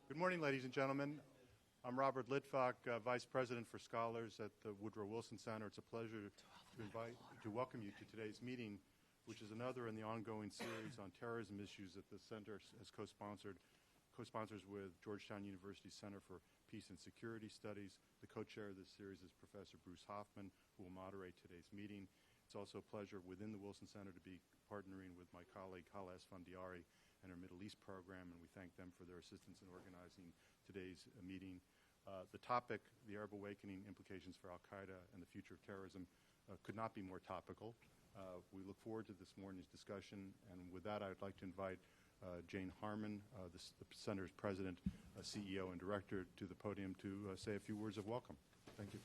Good morning, ladies and gentlemen. I'm Robert Litvak, Vice President for Scholars at the Woodrow Wilson Center. It's a pleasure to welcome you to today's meeting, which is another in the ongoing series on terrorism issues that the Center has co-sponsors with Georgetown University Center for Peace and Security Studies. The co-chair of this series is Professor Bruce Hoffman, who will moderate today's meeting. It's also a pleasure within the Wilson Center to be partnering with my colleague Hala Esfandiari and our Middle East program, and we thank them for their assistance in organizing today's meeting. The topic, the Arab Awakening, implications for Al-Qaeda and the future of terrorism, could not be more topical. We look forward to this morning's discussion, and with that I would like to invite Jane Harmon, the Center's President, CEO, and Director, to the podium to say a few words of welcome. Thank you.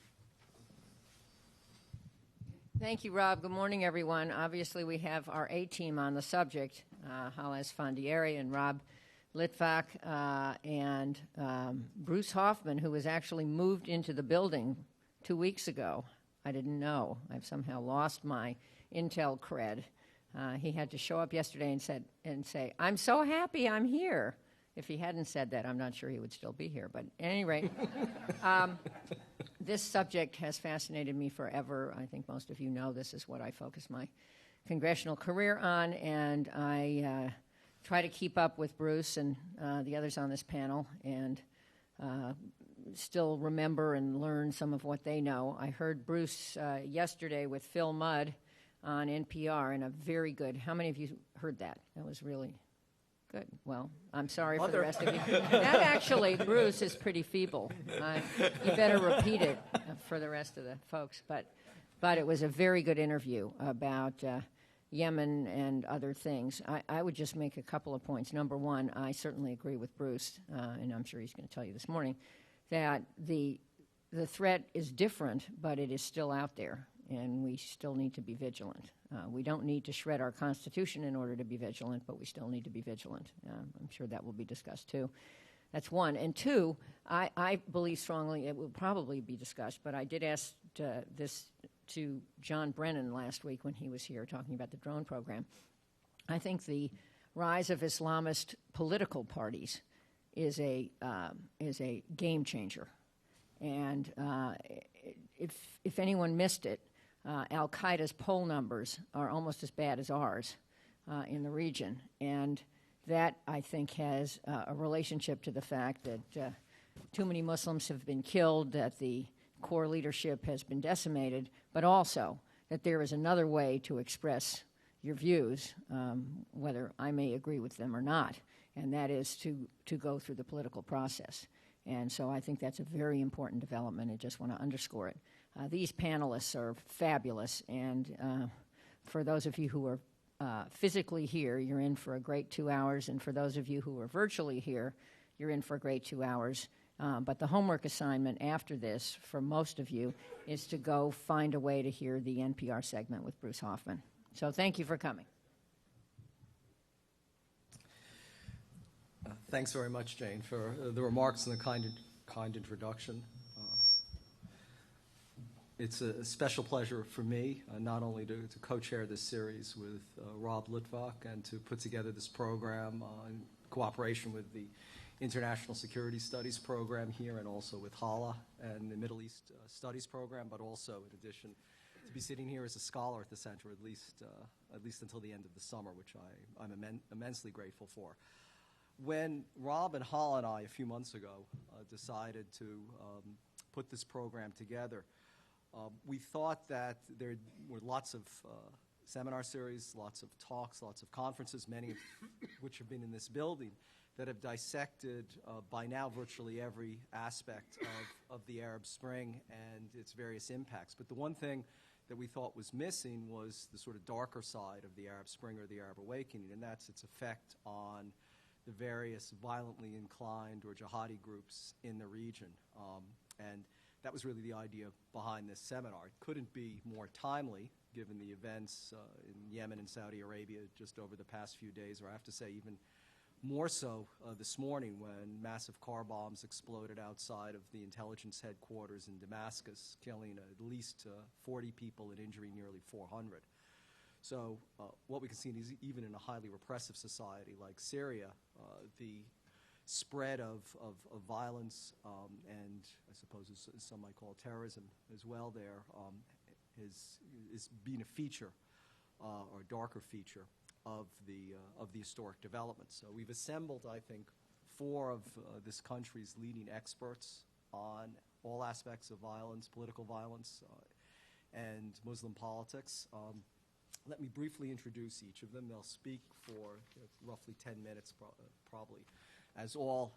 Thank you, Rob. Good morning, everyone. Obviously, we have our A-team on the subject, Hala Esfandiari and Rob Litvak, and Bruce Hoffman, who was actually moved into the building 2 weeks ago. I didn't know. I've somehow lost my intel cred. He had to show up yesterday and say, "I'm so happy I'm here." If he hadn't said that, I'm not sure he would still be here. But at any rate, this subject has fascinated me forever. I think most of you know this is what I focus my congressional career on, and I try to keep up with Bruce and the others on this panel and still remember and learn some of what they know. I heard Bruce yesterday with Phil Mudd on NPR, and a very good. How many of you heard that? That was really good. Well, I'm sorry for the rest of you. That actually, Bruce, is pretty feeble. You better repeat it for the rest of the folks. But it was a very good interview about Yemen and other things. I would just make a couple of points. Number one, I certainly agree with Bruce, and I'm sure he's going to tell you this morning, that the threat is different, but it is still out there, and we still need to be vigilant. We don't need to shred our Constitution in order to be vigilant, but we still need to be vigilant. I'm sure that will be discussed, too. That's one. And two, I believe strongly it will probably be discussed, but I did ask this to John Brennan last week when he was here talking about the drone program. I think the rise of Islamist political parties is a game changer. And if anyone missed it, Al-Qaeda's poll numbers are almost as bad as ours in the region. And that, I think, has a relationship to the fact that too many Muslims have been killed, that the core leadership has been decimated, but also that there is another way to express your views, whether I may agree with them or not, and that is to go through the political process. And so I think that's a very important development. I just want to underscore it. These panelists are fabulous, and for those of you who are physically here, you're in for a great 2 hours, and for those of you who are virtually here, you're in for a great 2 hours. But the homework assignment after this, for most of you, is to go find a way to hear the NPR segment with Bruce Hoffman. So thank you for coming. Thanks very much, Jane, for the remarks and the kind introduction. It's a special pleasure for me not only to co-chair this series with Rob Litvak and to put together this program in cooperation with the International Security Studies program here and also with Hala and the Middle East Studies program, but also, in addition, to be sitting here as a scholar at the center at least until the end of the summer, which I'm immensely grateful for. When Rob and Hala and I, a few months ago, decided to put this program together, we thought that there were lots of seminar series, lots of talks, lots of conferences, many of which have been in this building, that have dissected by now virtually every aspect of the Arab Spring and its various impacts. But the one thing that we thought was missing was the sort of darker side of the Arab Spring or the Arab Awakening, and that's its effect on the various violently inclined or jihadi groups in the region. And that was really the idea behind this seminar. It couldn't be more timely, given the events in Yemen and Saudi Arabia just over the past few days, or I have to say even more so this morning when massive car bombs exploded outside of the intelligence headquarters in Damascus, killing at least 40 people and injuring nearly 400. So what we can see is even in a highly repressive society like Syria, the spread of violence and I suppose as some might call terrorism as well there is being a feature or a darker feature of the historic development. So we've assembled, I think, 4 of this country's leading experts on all aspects of violence, political violence, and Muslim politics. Let me briefly introduce each of them. They'll speak for roughly 10 minutes, probably, as all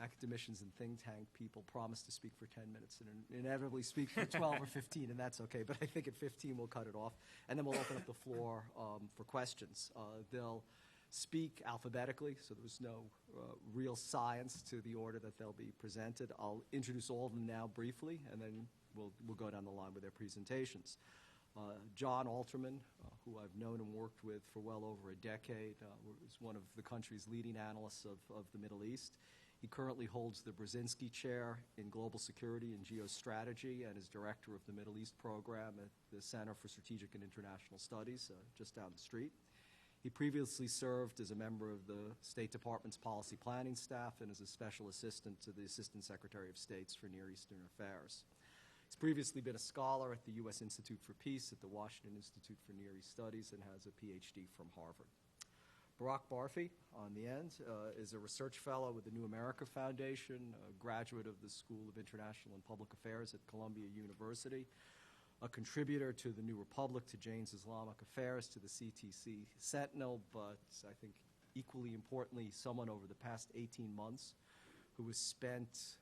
academicians and think tank people promise to speak for 10 minutes and inevitably speak for 12 or 15, and that's okay. But I think at 15 we'll cut it off, and then we'll open up the floor for questions. They'll speak alphabetically, so there's no real science to the order that they'll be presented. I'll introduce all of them now briefly, and then we'll go down the line with their presentations. John Alterman, who I've known and worked with for well over a decade, is one of the country's leading analysts of the Middle East. He currently holds the Brzezinski Chair in Global Security and Geostrategy and is director of the Middle East program at the Center for Strategic and International Studies, just down the street. He previously served as a member of the State Department's policy planning staff and as a special assistant to the Assistant Secretary of State for Near Eastern Affairs. He's previously been a scholar at the U.S. Institute for Peace at the Washington Institute for Near East Studies and has a Ph.D. from Harvard. Barack Barfi, on the end, is a research fellow with the New America Foundation, a graduate of the School of International and Public Affairs at Columbia University, a contributor to the New Republic, to Jane's Islamic Affairs, to the CTC Sentinel, but I think equally importantly, someone over the past 18 months who has spent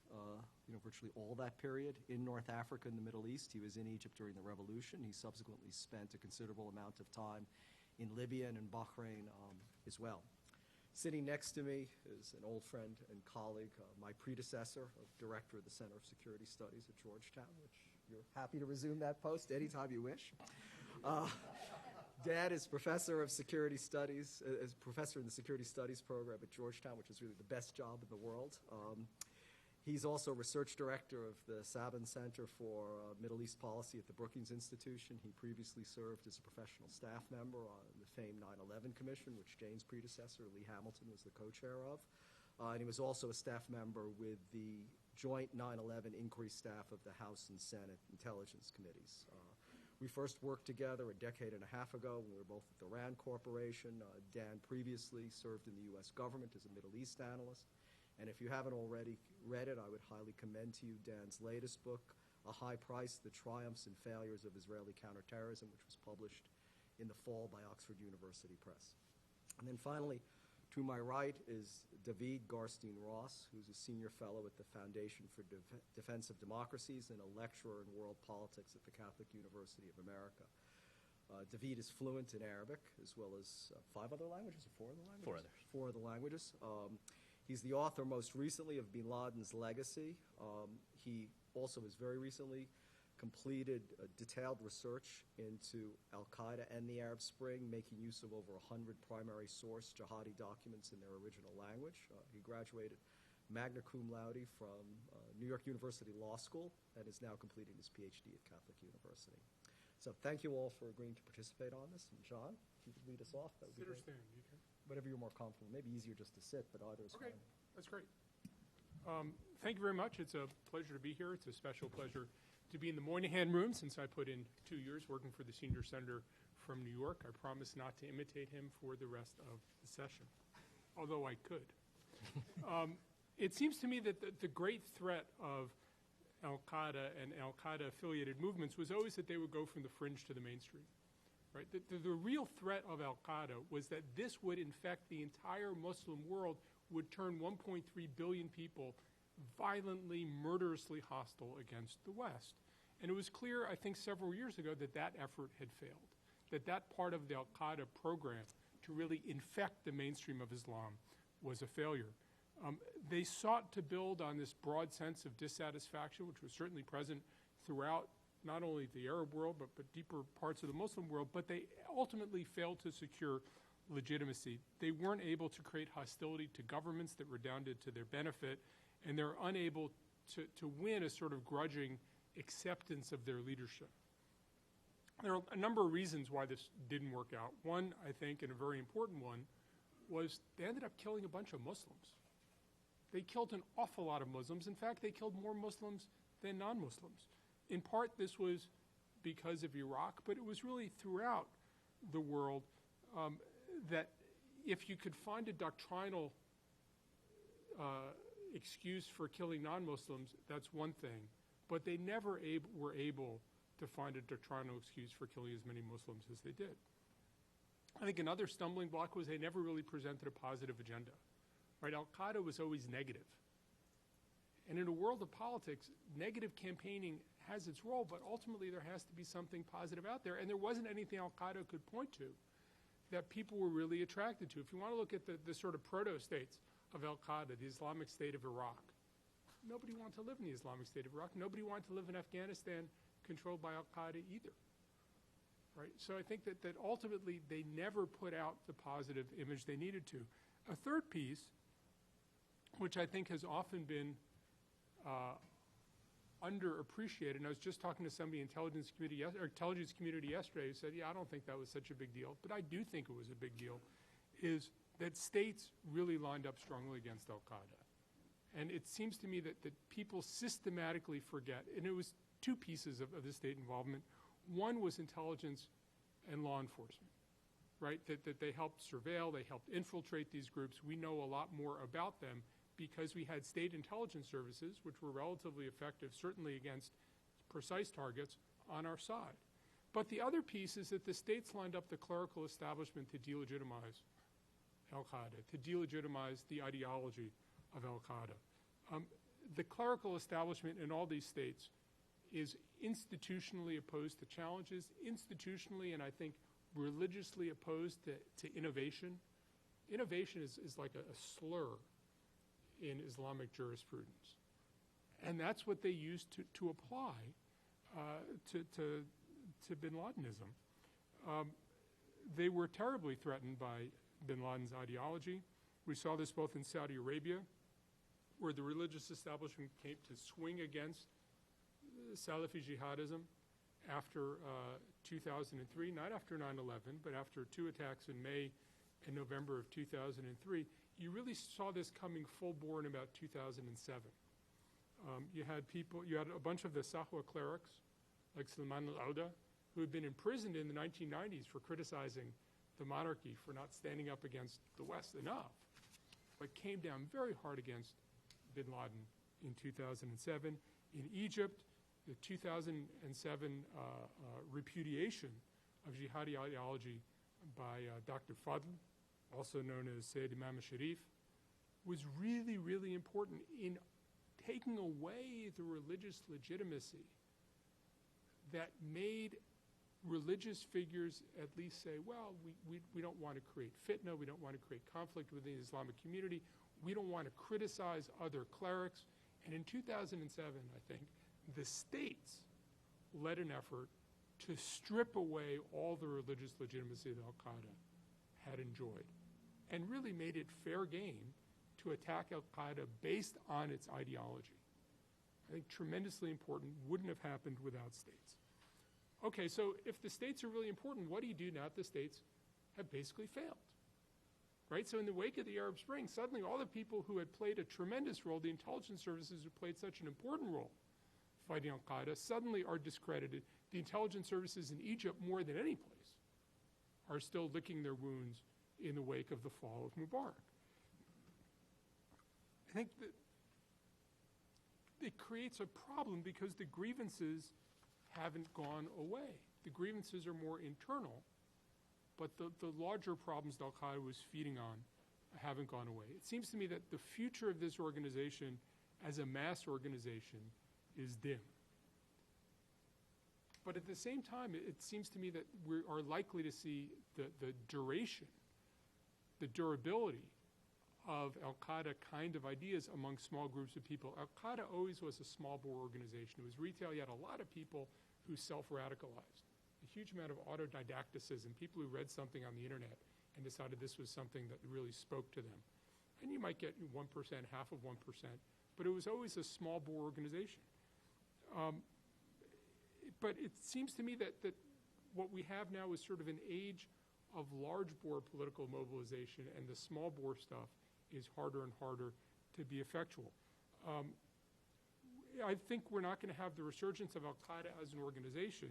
virtually all that period in North Africa and the Middle East. He was in Egypt during the revolution. He subsequently spent a considerable amount of time in Libya and in Bahrain as well. Sitting next to me is an old friend and colleague, my predecessor, director of the Center of Security Studies at Georgetown, which you're happy to resume that post anytime you wish. Dad is professor of security studies, is professor in the security studies program at Georgetown, which is really the best job in the world. He's also research director of the Sabin Center for Middle East Policy at the Brookings Institution. He previously served as a professional staff member on the famed 9/11 Commission, which Jane's predecessor, Lee Hamilton, was the co-chair of. And he was also a staff member with the joint 9/11 inquiry staff of the House and Senate Intelligence Committees. We first worked together a decade and a half ago when we were both at the RAND Corporation. Dan previously served in the U.S. government as a Middle East analyst. And if you haven't already read it, I would highly commend to you Dan's latest book, A High Price, The Triumphs and Failures of Israeli Counterterrorism, which was published in the fall by Oxford University Press. And then finally, to my right is David Garstein-Ross, who's a senior fellow at the Foundation for Defense of Democracies and a lecturer in world politics at the Catholic University of America. David is fluent in Arabic, as well as 5 other languages, or 4 other languages? 4 others. 4 other languages. He's the author most recently of Bin Laden's Legacy. He also has very recently completed detailed research into Al-Qaeda and the Arab Spring, making use of over 100 primary source jihadi documents in their original language. He graduated magna cum laude from New York University Law School and is now completing his PhD at Catholic University. So thank you all for agreeing to participate on this. And John, if you could lead us off, that would be great. Sit or stand, you can. Whatever you're more comfortable. Maybe easier just to sit, but either is Okay, fine. that's great. Thank you very much. It's a pleasure to be here. It's a special pleasure to be in the Moynihan Room since I put in 2 years working for the senior senator from New York. I promise not to imitate him for the rest of the session, although I could. It seems to me that the great threat of Al-Qaeda and Al-Qaeda-affiliated movements was always that they would go from the fringe to the mainstream. Right? The real threat of Al-Qaeda was that this would infect the entire Muslim world, would turn 1.3 billion people violently, murderously hostile against the West. And it was clear, I think, several years ago that that effort had failed, that part of the Al-Qaeda program to really infect the mainstream of Islam was a failure. They sought to build on this broad sense of dissatisfaction, which was certainly present throughout not only the Arab world, but deeper parts of the Muslim world, but they ultimately failed to secure legitimacy. They weren't able to create hostility to governments that redounded to their benefit, and they're unable to win a sort of grudging acceptance of their leadership. There are a number of reasons why this didn't work out. One, I think, and a very important one, was they ended up killing a bunch of Muslims. They killed an awful lot of Muslims. In fact, they killed more Muslims than non-Muslims. In part, this was because of Iraq, but it was really throughout the world that if you could find a doctrinal excuse for killing non-Muslims, that's one thing. But they never were able to find a doctrinal excuse for killing as many Muslims as they did. I think another stumbling block was they never really presented a positive agenda. Right? Al-Qaeda was always negative. And in a world of politics, negative campaigning has its role, but ultimately there has to be something positive out there. And there wasn't anything Al-Qaeda could point to that people were really attracted to. If you want to look at the sort of proto-states of Al-Qaeda, the Islamic State of Iraq, nobody wanted to live in the Islamic State of Iraq. Nobody wanted to live in Afghanistan controlled by Al-Qaeda either. Right? So I think that ultimately they never put out the positive image they needed to. A third piece, which I think has often been underappreciated, and I was just talking to somebody in intelligence community yesterday who said, yeah, I don't think that was such a big deal, but I do think it was a big deal, is that states really lined up strongly against Al-Qaeda. And it seems to me that people systematically forget, and it was two pieces of the state involvement. One was intelligence and law enforcement, right? That they helped surveil, they helped infiltrate these groups. We know a lot more about them because we had state intelligence services, which were relatively effective, certainly against precise targets, on our side. But the other piece is that the states lined up the clerical establishment to delegitimize Al-Qaeda, to delegitimize the ideology of Al-Qaeda. The clerical establishment in all these states is institutionally opposed to challenges, institutionally and I think religiously opposed to innovation. Innovation is like a slur in Islamic jurisprudence. And that's what they used to apply to bin Ladenism. They were terribly threatened by bin Laden's ideology. We saw this both in Saudi Arabia, where the religious establishment came to swing against Salafi jihadism after 2003, not after 9/11, but after two attacks in May and November of 2003. You really saw this coming full bore in about 2007. You had a bunch of the Sahwa clerics, like Salman al-Auda, who had been imprisoned in the 1990s for criticizing the monarchy, for not standing up against the West enough, but came down very hard against bin Laden in 2007. In Egypt, the 2007 repudiation of jihadi ideology by Dr. Fadl, also known as Sayyid Imam al-Sharif, was really, really important in taking away the religious legitimacy that made religious figures at least say, well, we don't want to create fitna, we don't want to create conflict within the Islamic community, we don't want to criticize other clerics. And in 2007, I think, the states led an effort to strip away all the religious legitimacy that Al-Qaeda had enjoyed and really made it fair game to attack Al-Qaeda based on its ideology. I think tremendously important, wouldn't have happened without states. Okay, so if the states are really important, what do you do now that the states have basically failed? Right? So in the wake of the Arab Spring, suddenly all the people who had played a tremendous role, the intelligence services who played such an important role fighting Al-Qaeda, suddenly are discredited. The intelligence services in Egypt, more than any place, are still licking their wounds in the wake of the fall of Mubarak. I think that it creates a problem because the grievances haven't gone away. The grievances are more internal, but the larger problems that Al-Qaeda was feeding on haven't gone away. It seems to me that the future of this organization as a mass organization is dim. But at the same time, it seems to me that we are likely to see the duration, the durability of Al-Qaeda kind of ideas among small groups of people. Al-Qaeda always was a small bore organization. It was retail. You had a lot of people who self-radicalized. A huge amount of autodidacticism, people who read something on the internet and decided this was something that really spoke to them. And you might get 1%, half of 1%, but it was always a small bore organization. But it seems to me that what we have now is sort of an age of large bore political mobilization, and the small bore stuff is harder and harder to be effectual. I think we're not going to have the resurgence of al-Qaeda as an organization,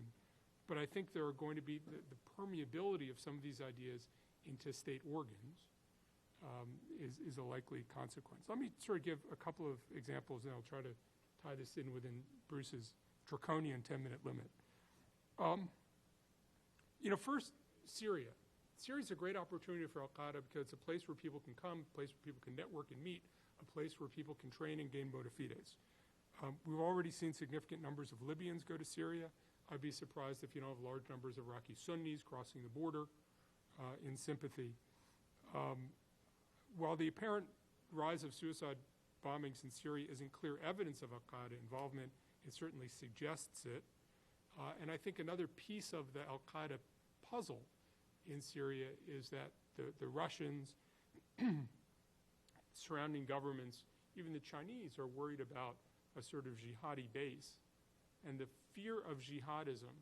but I think there are going to be the permeability of some of these ideas into state organs is a likely consequence. Let me sort of give a couple of examples, and I'll try to tie this in within Bruce's draconian 10-minute limit. First, Syria. Syria's a great opportunity for al-Qaeda because it's a place where people can come, a place where people can network and meet, a place where people can train and gain bona fides. We've already seen significant numbers of Libyans go to Syria. I'd be surprised if you don't have large numbers of Iraqi Sunnis crossing the border in sympathy. While the apparent rise of suicide bombings in Syria isn't clear evidence of al-Qaeda involvement, it certainly suggests it. And I think another piece of the al-Qaeda puzzle in Syria is that the Russians, surrounding governments, even the Chinese, are worried about a sort of jihadi base. And the fear of jihadism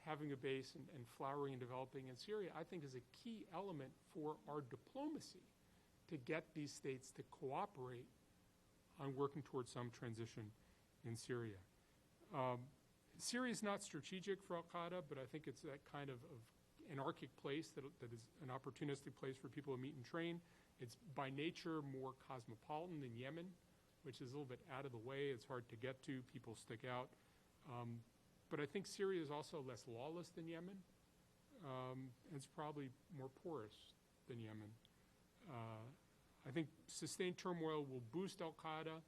having a base and flowering and developing in Syria, I think, is a key element for our diplomacy to get these states to cooperate on working towards some transition in Syria. Syria is not strategic for al-Qaeda, but I think it's that kind of anarchic place that is an opportunistic place for people to meet and train. It's by nature more cosmopolitan than Yemen, which is a little bit out of the way. It's hard to get to. People stick out. But I think Syria is also less lawless than Yemen. And it's probably more porous than Yemen. I think sustained turmoil will boost al-Qaeda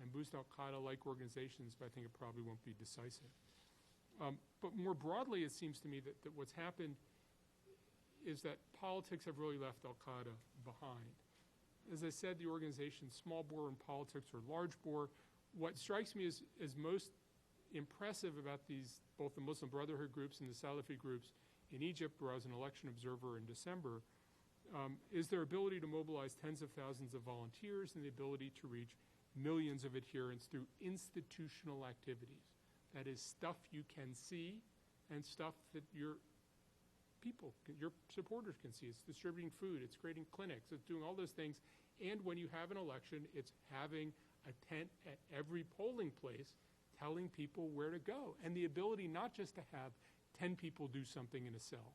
and boost al-Qaeda-like organizations, but I think it probably won't be decisive. But more broadly, it seems to me that what's happened is that politics have really left al-Qaeda behind. As I said, the organization's small bore in politics or large bore. What strikes me as most impressive about these, both the Muslim Brotherhood groups and the Salafi groups in Egypt, where I was an election observer in December, is their ability to mobilize tens of thousands of volunteers and the ability to reach millions of adherents through institutional activities. That is stuff you can see and stuff that your people, your supporters can see. It's distributing food, it's creating clinics, it's doing all those things. And when you have an election, it's having a tent at every polling place telling people where to go. And the ability not just to have 10 people do something in a cell,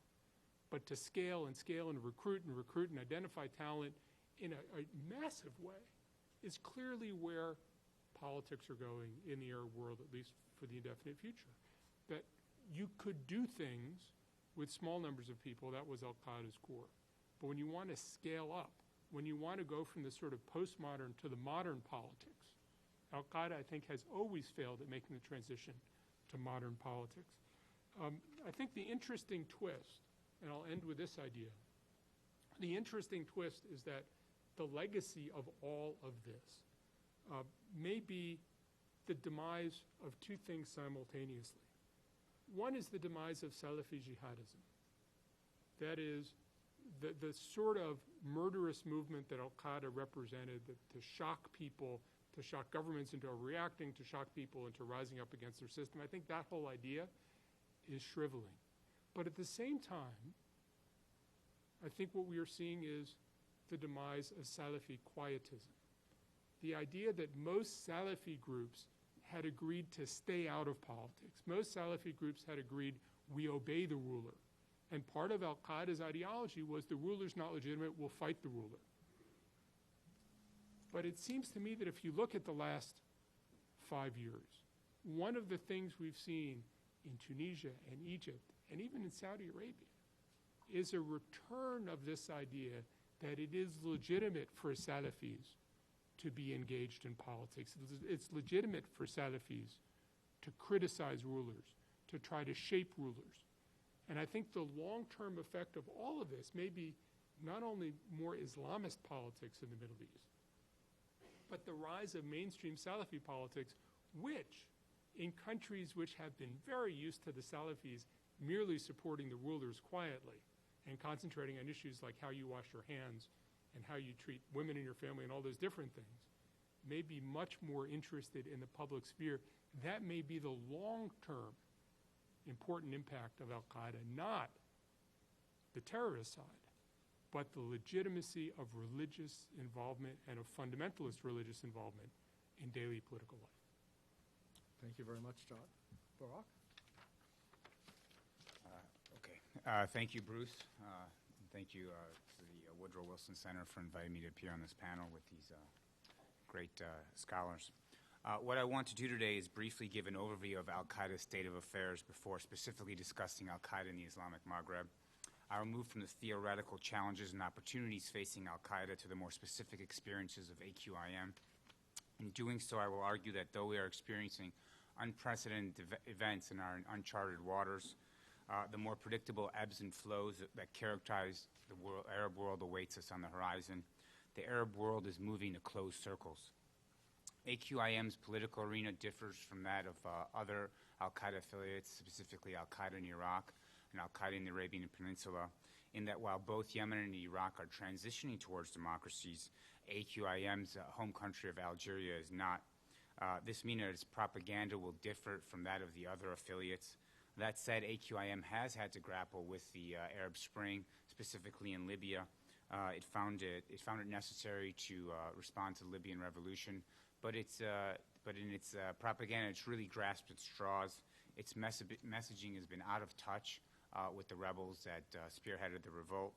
but to scale and recruit and identify talent in a massive way is clearly where politics are going in the Arab world, at least for the indefinite future. That you could do things with small numbers of people. That was al-Qaeda's core. But when you want to scale up, when you want to go from the sort of postmodern to the modern politics, al-Qaeda, I think, has always failed at making the transition to modern politics. I think the interesting twist, and I'll end with this idea, the interesting twist is that the legacy of all of this may be the demise of two things simultaneously. One is the demise of Salafi jihadism. That is, the sort of murderous movement that al-Qaeda represented, to shock people, to shock governments into overreacting, to shock people into rising up against their system. I think that whole idea is shriveling. But at the same time, I think what we are seeing is the demise of Salafi quietism. The idea that most Salafi groups had agreed to stay out of politics. Most Salafi groups had agreed, we obey the ruler. And part of al-Qaeda's ideology was the ruler's not legitimate, we'll fight the ruler. But it seems to me that if you look at the last 5 years, one of the things we've seen in Tunisia and Egypt, and even in Saudi Arabia, is a return of this idea that it is legitimate for Salafis to be engaged in politics. It's legitimate for Salafis to criticize rulers, to try to shape rulers. And I think the long-term effect of all of this may be not only more Islamist politics in the Middle East, but the rise of mainstream Salafi politics, which, in countries which have been very used to the Salafis merely supporting the rulers quietly and concentrating on issues like how you wash your hands and how you treat women in your family and all those different things, may be much more interested in the public sphere. That may be the long-term important impact of al-Qaeda, not the terrorist side, but the legitimacy of religious involvement and of fundamentalist religious involvement in daily political life. Thank you very much, John. Barack? Thank you, Bruce. Thank you to the Woodrow Wilson Center for inviting me to appear on this panel with these great scholars. What I want to do today is briefly give an overview of al-Qaeda's state of affairs before specifically discussing al-Qaeda in the Islamic Maghreb. I will move from the theoretical challenges and opportunities facing al-Qaeda to the more specific experiences of AQIM. In doing so, I will argue that though we are experiencing unprecedented events in our uncharted waters, the more predictable ebbs and flows that characterize the Arab world awaits us on the horizon. The Arab world is moving to closed circles. AQIM's political arena differs from that of other al-Qaeda affiliates, specifically al-Qaeda in Iraq and al-Qaeda in the Arabian Peninsula, in that while both Yemen and Iraq are transitioning towards democracies, AQIM's home country of Algeria is not. This means that its propaganda will differ from that of the other affiliates. That said, AQIM has had to grapple with the Arab Spring, specifically in Libya. It found it necessary to respond to the Libyan revolution, but in its propaganda, it's really grasped at straws. Its messaging has been out of touch with the rebels that spearheaded the revolt.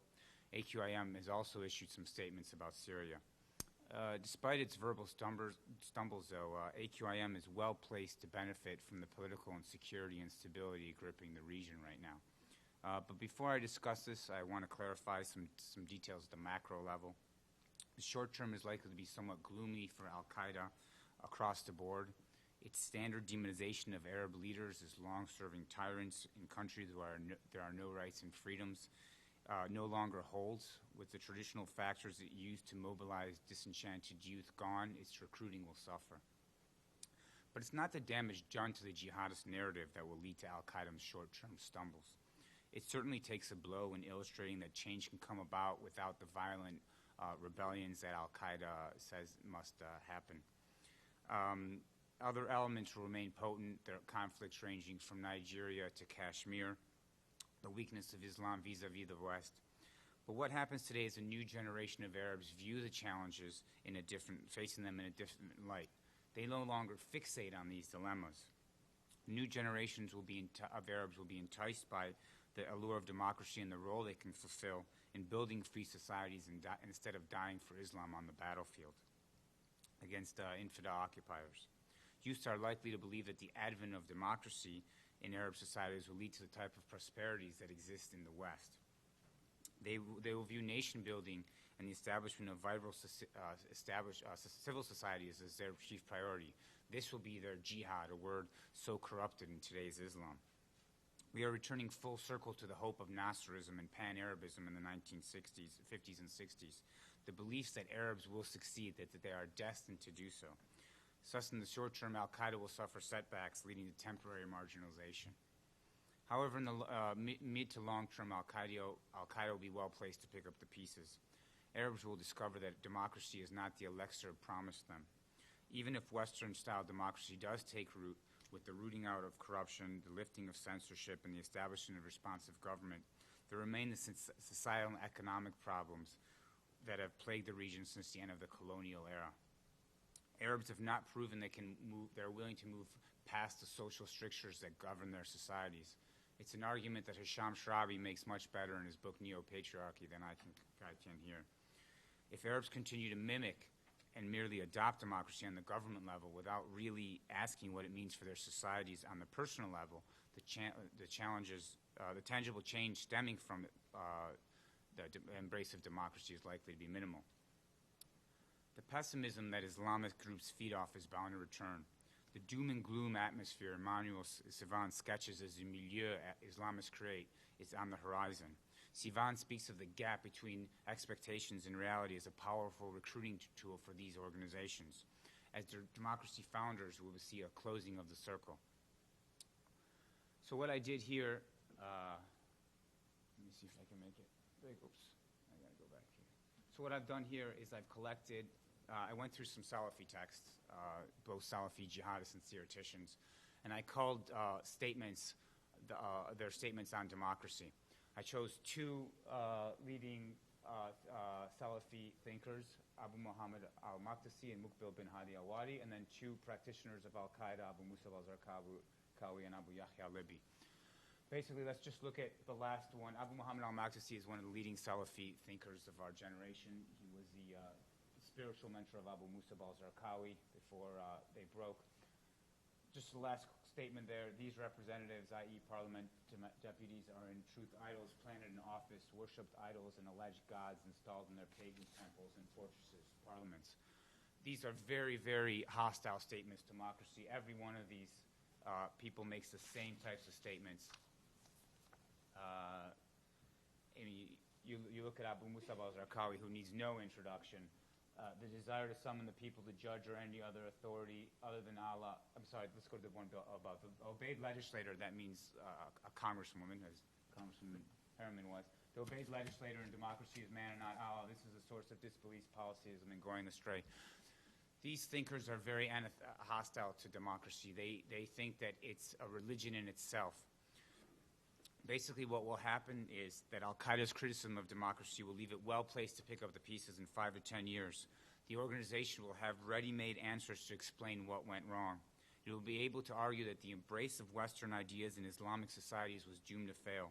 AQIM has also issued some statements about Syria. Despite its verbal stumbles, though, AQIM is well placed to benefit from the political and security instability gripping the region right now. But before I discuss this, I want to clarify some details at the macro level. The short term is likely to be somewhat gloomy for al-Qaeda across the board. Its standard demonization of Arab leaders as long-serving tyrants in countries where there are no rights and freedoms no longer holds. With the traditional factors it used to mobilize disenchanted youth gone, its recruiting will suffer. But it's not the damage done to the jihadist narrative that will lead to al-Qaeda's short-term stumbles. It certainly takes a blow in illustrating that change can come about without the violent rebellions that al-Qaeda says must happen. Other elements will remain potent. There are conflicts ranging from Nigeria to Kashmir, the weakness of Islam vis-a-vis the West. But what happens today is a new generation of Arabs view the challenges facing them in a different light. They no longer fixate on these dilemmas. New generations of Arabs will be enticed by the allure of democracy and the role they can fulfill in building free societies instead of dying for Islam on the battlefield against infidel occupiers. Youths are likely to believe that the advent of democracy in Arab societies will lead to the type of prosperities that exist in the West. They will view nation building and the establishment of vibrant civil societies as their chief priority. This will be their jihad, a word so corrupted in today's Islam. We are returning full circle to the hope of Nasserism and Pan-Arabism in the 1960s, 50s, and 60s. The beliefs that Arabs will succeed, that they are destined to do so. Thus, in the short term, al-Qaeda will suffer setbacks leading to temporary marginalization. However, in the mid to long term, al-Qaeda will be well placed to pick up the pieces. Arabs will discover that democracy is not the elixir promised them. Even if Western-style democracy does take root, with the rooting out of corruption, the lifting of censorship, and the establishment of responsive government, there remain the societal and economic problems that have plagued the region since the end of the colonial era. Arabs have not proven they're willing to move past the social strictures that govern their societies. It's an argument that Hisham Sharabi makes much better in his book Neo-Patriarchy than I can here. If Arabs continue to mimic and merely adopt democracy on the government level without really asking what it means for their societies on the personal level, the tangible change stemming from the embrace of democracy is likely to be minimal. The pessimism that Islamist groups feed off is bound to return. The doom and gloom atmosphere Emmanuel Sivan sketches as the milieu Islamists create is on the horizon. Sivan speaks of the gap between expectations and reality as a powerful recruiting tool for these organizations. As their democracy founders, we will see a closing of the circle. So what I did here, let me see if I can make it big. Oops, I gotta go back here. So what I've done here is I've collected, I went through some Salafi texts, both Salafi jihadists and theoreticians, and I called their statements on democracy. I chose two leading Salafi thinkers, Abu Muhammad al-Maqdisi and Muqbil bin Hadi al-Wadi, and then 2 practitioners of al-Qaeda, Abu Musab al-Zarqawi and Abu Yahya al-Libi. Basically, let's just look at the last one. Abu Muhammad al-Maqdisi is one of the leading Salafi thinkers of our generation. He was the spiritual mentor of Abu Musab al-Zarqawi before they broke. Just the last statement there, these representatives, i.e. parliament deputies, are in truth idols planted in office, worshipped idols and alleged gods installed in their pagan temples and fortresses, parliaments. These are very, very hostile statements to democracy. Every one of these people makes the same types of statements. You look at Abu Musab al-Zarqawi, who needs no introduction. The desire to summon the people to judge or any other authority other than Allah. I'm sorry, let's go to the one above. The obeyed legislator, that means a congresswoman, as Congresswoman Harriman was. The obeyed legislator in democracy is man and not Allah. This is a source of disbelief, policyism, and going astray. These thinkers are very hostile to democracy. They think that it's a religion in itself. Basically, what will happen is that al-Qaeda's criticism of democracy will leave it well placed to pick up the pieces in 5 to 10 years. The organization will have ready-made answers to explain what went wrong. It will be able to argue that the embrace of Western ideas in Islamic societies was doomed to fail.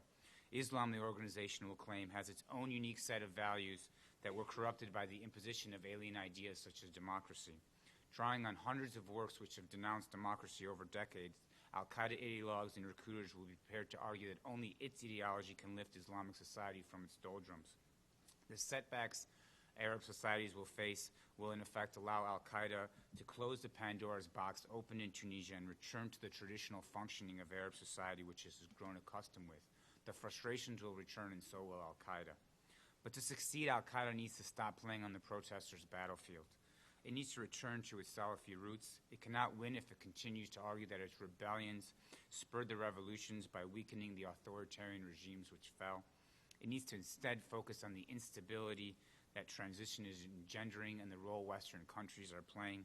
Islam, the organization will claim, has its own unique set of values that were corrupted by the imposition of alien ideas such as democracy. Drawing on hundreds of works which have denounced democracy over decades, al-Qaeda ideologues and recruiters will be prepared to argue that only its ideology can lift Islamic society from its doldrums. The setbacks Arab societies will face will in effect allow al-Qaeda to close the Pandora's box open in Tunisia and return to the traditional functioning of Arab society which it has grown accustomed with. The frustrations will return and so will al-Qaeda. But to succeed, al-Qaeda needs to stop playing on the protesters' battlefield. It needs to return to its Salafi roots. It cannot win if it continues to argue that its rebellions spurred the revolutions by weakening the authoritarian regimes which fell. It needs to instead focus on the instability that transition is engendering and the role Western countries are playing.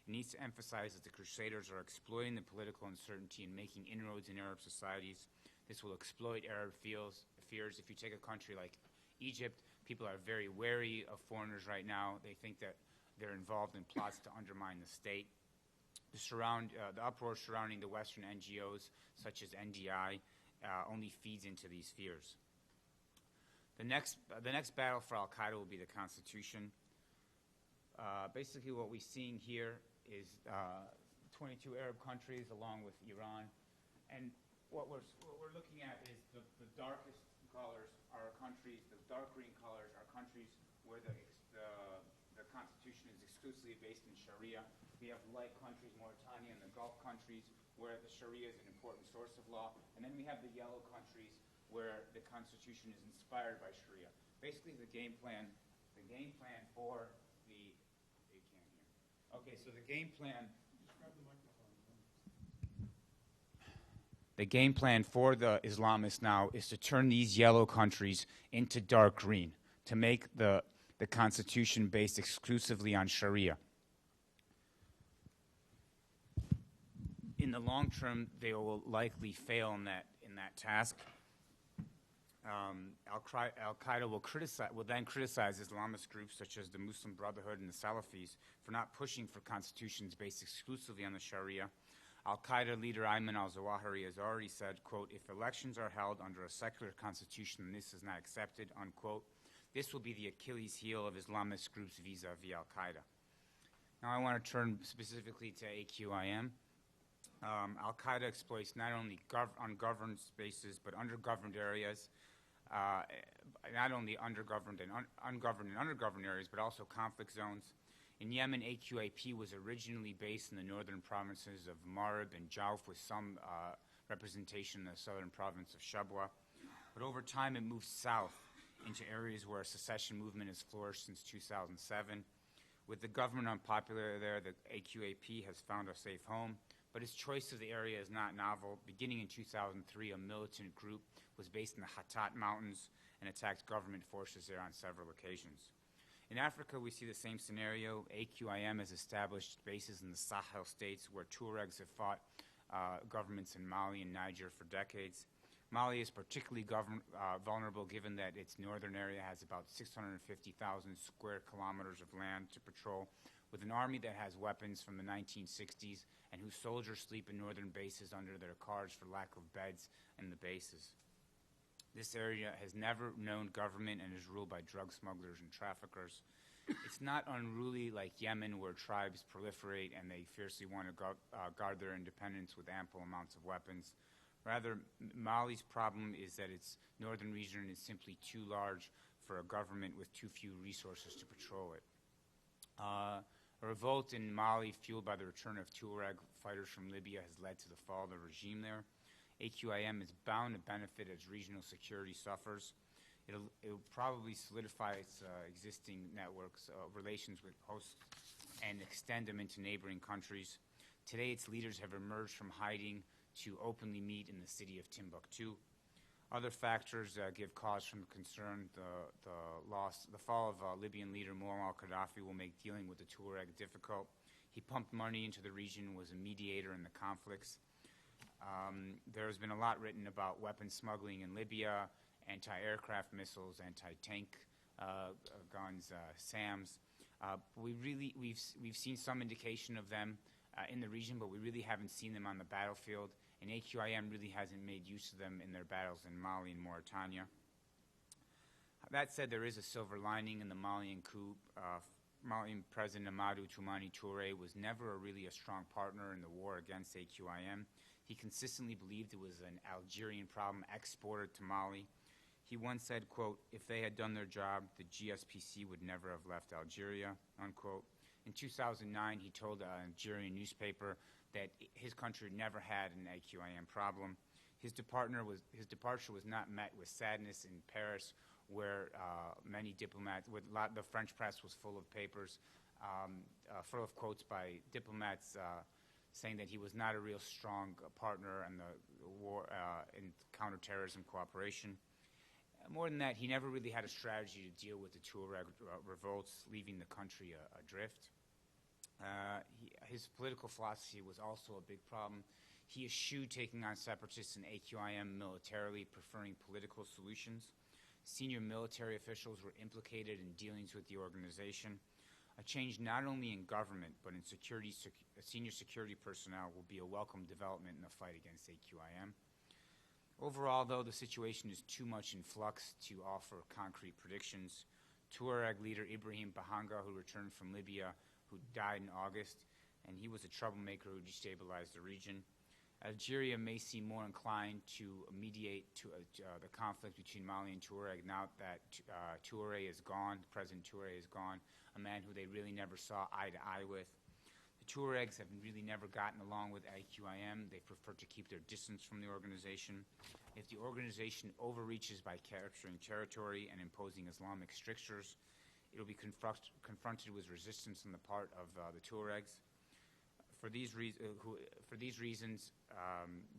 It needs to emphasize that the Crusaders are exploiting the political uncertainty and making inroads in Arab societies. This will exploit Arab fears. If you take a country like Egypt, people are very wary of foreigners right now. They think that they're involved in plots to undermine the state. The uproar surrounding the Western NGOs, such as NDI, only feeds into these fears. The next battle for al-Qaeda will be the Constitution. Basically, what we're seeing here is 22 Arab countries along with Iran, and what we're looking at is the darkest colors are countries. The dark green colors are countries where the Constitution is exclusively based in Sharia. We have light countries, Mauritania and the Gulf countries, where the Sharia is an important source of law. And then we have the yellow countries where the Constitution is inspired by Sharia. Basically, the game plan for the, you can't hear. Okay, so the game plan. Just grab the microphone. The game plan for the Islamists now is to turn these yellow countries into dark green, to make the Constitution based exclusively on Sharia. In the long term, they will likely fail in that task. Al-Qaeda will then criticize Islamist groups such as the Muslim Brotherhood and the Salafis for not pushing for constitutions based exclusively on the Sharia. Al-Qaeda leader Ayman al-Zawahiri has already said, quote, "If elections are held under a secular constitution and this is not accepted," unquote, this will be the Achilles heel of Islamist groups vis-a-vis al-Qaeda. Now I want to turn specifically to AQIM. Al-Qaeda exploits not only ungoverned spaces but undergoverned areas, not only ungoverned and undergoverned areas, but also conflict zones. In Yemen, AQAP was originally based in the northern provinces of Marib and Jauf with some representation in the southern province of Shabwa. But over time it moved south into areas where a secession movement has flourished since 2007. With the government unpopular there, the AQAP has found a safe home, but its choice of the area is not novel. Beginning in 2003, a militant group was based in the Hattat Mountains and attacked government forces there on several occasions. In Africa, we see the same scenario. AQIM has established bases in the Sahel states where Tuaregs have fought governments in Mali and Niger for decades. Mali is particularly vulnerable given that its northern area has about 650,000 square kilometers of land to patrol, with an army that has weapons from the 1960s and whose soldiers sleep in northern bases under their cars for lack of beds in the bases. This area has never known government and is ruled by drug smugglers and traffickers. It's not unruly like Yemen, where tribes proliferate and they fiercely want to guard their independence with ample amounts of weapons. Rather, Mali's problem is that its northern region is simply too large for a government with too few resources to patrol it. A revolt in Mali, fueled by the return of Tuareg fighters from Libya, has led to the fall of the regime there. AQIM is bound to benefit as regional security suffers. It'll probably solidify its existing networks, relations with hosts, and extend them into neighboring countries. Today, its leaders have emerged from hiding to openly meet in the city of Timbuktu. Other factors give cause for concern. The fall of Libyan leader Muammar Gaddafi will make dealing with the Tuareg difficult. He pumped money into the region and was a mediator in the conflicts. There has been a lot written about weapons smuggling in Libya, anti-aircraft missiles, anti-tank guns, SAMs. We've seen some indication of them in the region, but we really haven't seen them on the battlefield, and AQIM really hasn't made use of them in their battles in Mali and Mauritania. That said, there is a silver lining in the Malian coup. Malian President Amadou Toumani Touré was never really a strong partner in the war against AQIM. He consistently believed it was an Algerian problem exported to Mali. He once said, quote, "If they had done their job, the GSPC would never have left Algeria," unquote. In 2009, he told an Algerian newspaper that his country never had an AQIM problem. His departure was not met with sadness in Paris, where many diplomats, the French press was full of papers, full of quotes by diplomats saying that he was not a real strong partner in the war in counterterrorism cooperation. More than that, he never really had a strategy to deal with the Tuareg revolts, leaving the country adrift. His political philosophy was also a big problem. He eschewed taking on separatists and AQIM militarily, preferring political solutions. Senior military officials were implicated in dealings with the organization. A change not only in government, but in senior security personnel will be a welcome development in the fight against AQIM. Overall, though, the situation is too much in flux to offer concrete predictions. Tuareg leader Ibrahim Bahanga, who returned from Libya, who died in August, and he was a troublemaker who destabilized the region. Algeria may seem more inclined to mediate the conflict between Mali and Tuareg now that Touré is gone, President Touré is gone, a man who they really never saw eye to eye with. The Tuaregs have really never gotten along with AQIM. They prefer to keep their distance from the organization. If the organization overreaches by capturing territory and imposing Islamic strictures, it will be confronted with resistance on the part of the Tuaregs. For these reasons,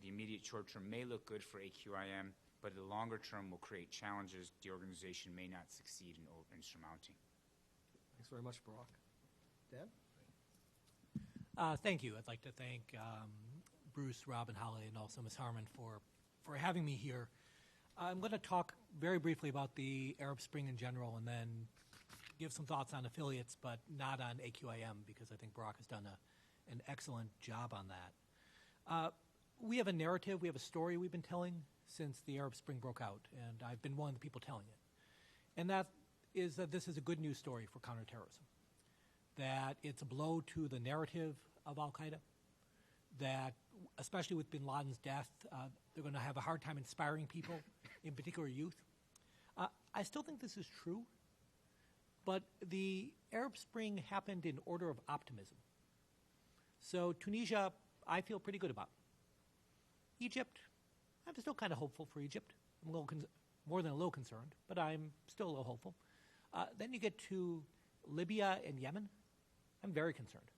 the immediate short term may look good for AQIM, but the longer term will create challenges the organization may not succeed in surmounting. Thanks very much, Barack. Dan? Thank you. I'd like to thank Bruce, Rob, and Holly, and also Ms. Harmon for having me here. I'm going to talk very briefly about the Arab Spring in general and then give some thoughts on affiliates, but not on AQIM, because I think Barack has done an excellent job on that. We have a narrative, we have a story we've been telling since the Arab Spring broke out, and I've been one of the people telling it. And that is that this is a good news story for counterterrorism, that it's a blow to the narrative of al-Qaeda, that especially with bin Laden's death, they're going to have a hard time inspiring people, in particular youth. I still think this is true, but the Arab Spring happened in order of optimism. So Tunisia, I feel pretty good about. Egypt, I'm still kind of hopeful for Egypt. I'm a little more than a little concerned, but I'm still a little hopeful. Then you get to Libya and Yemen. I'm very concerned.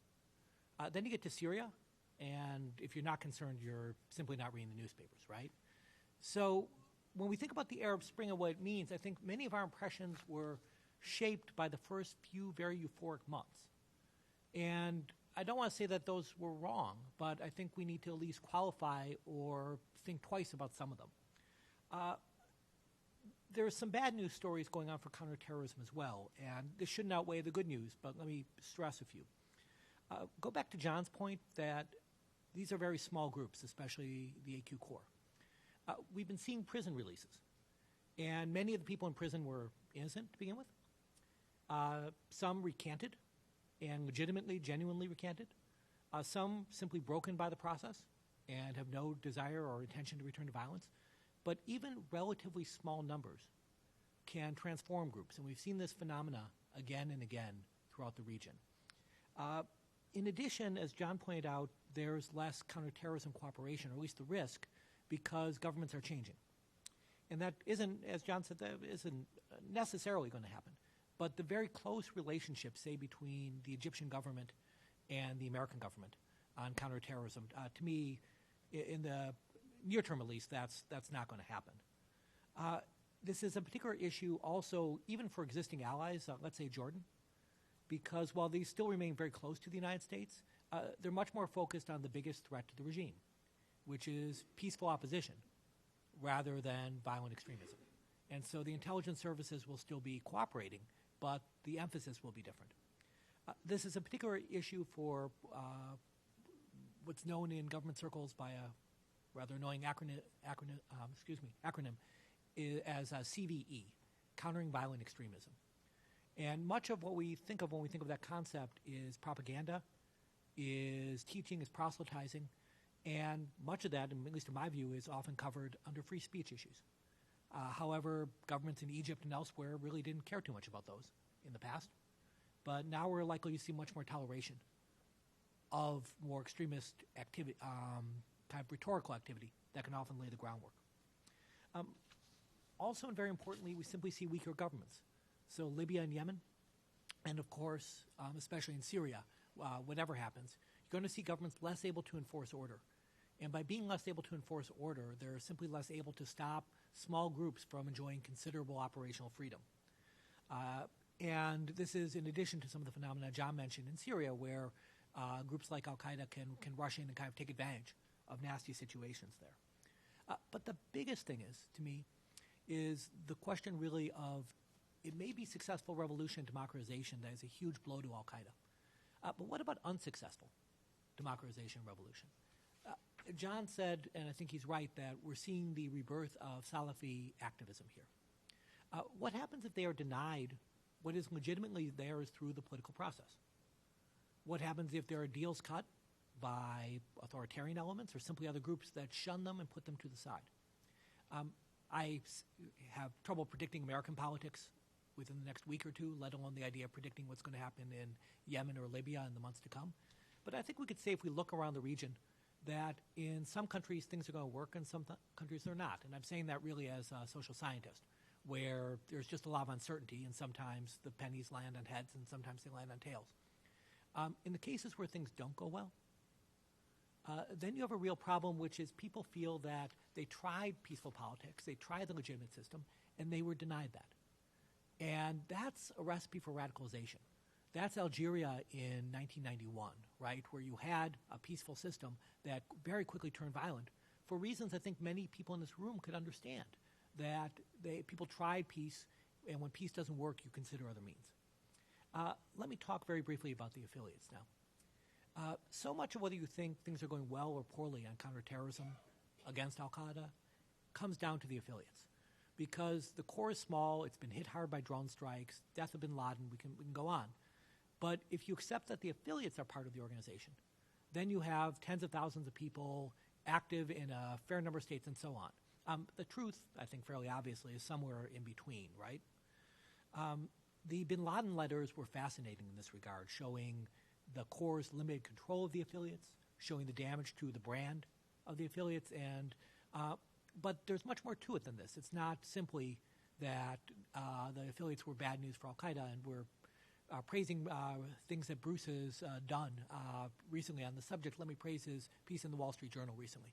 Then you get to Syria, and if you're not concerned, you're simply not reading the newspapers, right? So when we think about the Arab Spring and what it means, I think many of our impressions were shaped by the first few very euphoric months. And I don't want to say that those were wrong, but I think we need to at least qualify or think twice about some of them. There's some bad news stories going on for counterterrorism as well, and this shouldn't outweigh the good news, but let me stress a few. Go back to John's point that these are very small groups, especially the AQ core. We've been seeing prison releases, and many of the people in prison were innocent to begin with. Some recanted, and legitimately, genuinely recanted. Some simply broken by the process and have no desire or intention to return to violence. But even relatively small numbers can transform groups, and we've seen this phenomena again and again throughout the region. In addition, as John pointed out, there's less counterterrorism cooperation, or at least the risk, because governments are changing. And that isn't, as John said, that isn't necessarily going to happen. But the very close relationship, say, between the Egyptian government and the American government on counterterrorism, to me, in the near term at least, that's not going to happen. This is a particular issue also even for existing allies, let's say Jordan, because while these still remain very close to the United States, they're much more focused on the biggest threat to the regime, which is peaceful opposition rather than violent extremism. And so the intelligence services will still be cooperating, but the emphasis will be different. This is a particular issue for what's known in government circles by a rather annoying acronym as CVE, countering violent extremism. And much of what we think of when we think of that concept is propaganda, is teaching, is proselytizing, and much of that, at least in my view, is often covered under free speech issues. However, governments in Egypt and elsewhere really didn't care too much about those in the past. But now we're likely to see much more toleration of more extremist activity, kind of rhetorical activity that can often lay the groundwork. Also, and very importantly, we simply see weaker governments. So Libya and Yemen, and of course, especially in Syria, whatever happens, you're going to see governments less able to enforce order. And by being less able to enforce order, they're simply less able to stop small groups from enjoying considerable operational freedom. And this is in addition to some of the phenomena John mentioned in Syria, where groups like Al-Qaeda can rush in and kind of take advantage of nasty situations there. But the biggest thing is, to me, is the question really of it may be successful revolution and democratization that is a huge blow to Al-Qaeda. But what about unsuccessful democratization and revolution? John said, and I think he's right, that we're seeing the rebirth of Salafi activism here. What happens if they are denied what is legitimately theirs through the political process? What happens if there are deals cut by authoritarian elements or simply other groups that shun them and put them to the side? I have trouble predicting American politics within the next week or two, let alone the idea of predicting what's going to happen in Yemen or Libya in the months to come. But I think we could say if we look around the region that in some countries things are going to work and some countries they're not. And I'm saying that really as a social scientist, where there's just a lot of uncertainty and sometimes the pennies land on heads and sometimes they land on tails. In the cases where things don't go well, then you have a real problem, which is people feel that they tried peaceful politics, they tried the legitimate system, and they were denied that. And that's a recipe for radicalization. That's Algeria in 1991, right, where you had a peaceful system that very quickly turned violent for reasons I think many people in this room could understand, that people tried peace, and when peace doesn't work, you consider other means. Let me talk very briefly about the affiliates now. So much of whether you think things are going well or poorly on counterterrorism against Al-Qaeda comes down to the affiliates. Because the core is small, it's been hit hard by drone strikes, death of bin Laden, we can go on. But if you accept that the affiliates are part of the organization, then you have tens of thousands of people active in a fair number of states and so on. The truth, I think fairly obviously, is somewhere in between, right? The bin Laden letters were fascinating in this regard, showing the core's limited control of the affiliates, showing the damage to the brand of the affiliates, but there's much more to it than this. It's not simply that the affiliates were bad news for Al-Qaeda, and we're praising things that Bruce has done recently on the subject. Let me praise his piece in the Wall Street Journal recently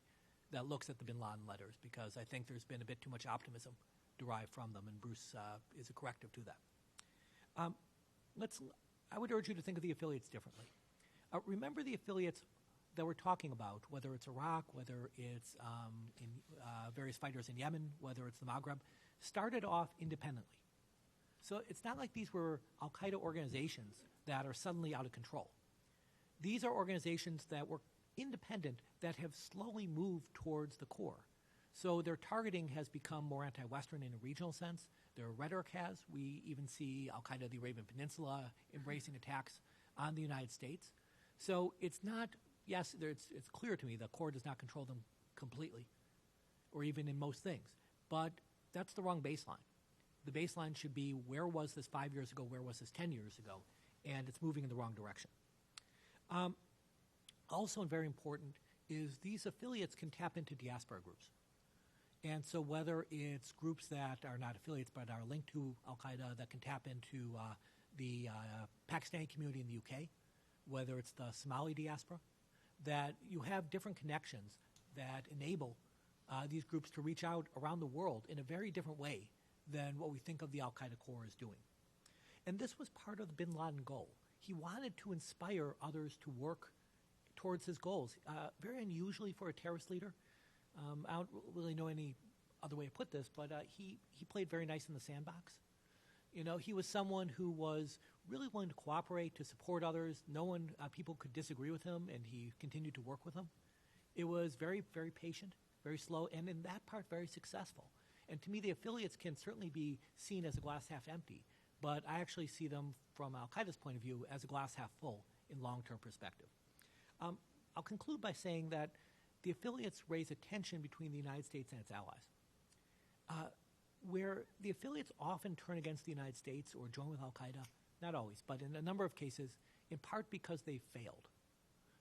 that looks at the bin Laden letters, because I think there's been a bit too much optimism derived from them, and Bruce is a corrective to that. I would urge you to think of the affiliates differently. Remember, the affiliates that we're talking about, whether it's Iraq, whether it's in various fighters in Yemen, whether it's the Maghreb, started off independently. So it's not like these were al-Qaeda organizations that are suddenly out of control. These are organizations that were independent that have slowly moved towards the core. So their targeting has become more anti-Western in a regional sense. Their rhetoric has. We even see al-Qaeda, the Arabian Peninsula, embracing attacks on the United States. So it's not, yes, it's clear to me the core does not control them completely, or even in most things. But that's the wrong baseline. The baseline should be, where was this 5 years ago, where was this 10 years ago? And it's moving in the wrong direction. Also, and very important, is these affiliates can tap into diaspora groups. And so whether it's groups that are not affiliates but are linked to al-Qaeda that can tap into the Pakistani community in the UK, whether it's the Somali diaspora, that you have different connections that enable these groups to reach out around the world in a very different way than what we think of the al-Qaeda core as doing. And this was part of the bin Laden goal. He wanted to inspire others to work towards his goals. Very unusually for a terrorist leader. I don't really know any other way to put this, but he played very nice in the sandbox. You know, he was someone who was really willing to cooperate, to support others. No one, people could disagree with him, and he continued to work with them. It was very, very patient, very slow, and in that part, very successful. And to me, the affiliates can certainly be seen as a glass half empty, but I actually see them from al-Qaeda's point of view as a glass half full in long-term perspective. I'll conclude by saying that the affiliates raise a tension between the United States and its allies, where the affiliates often turn against the United States or join with al-Qaeda, not always, but in a number of cases, in part because they failed.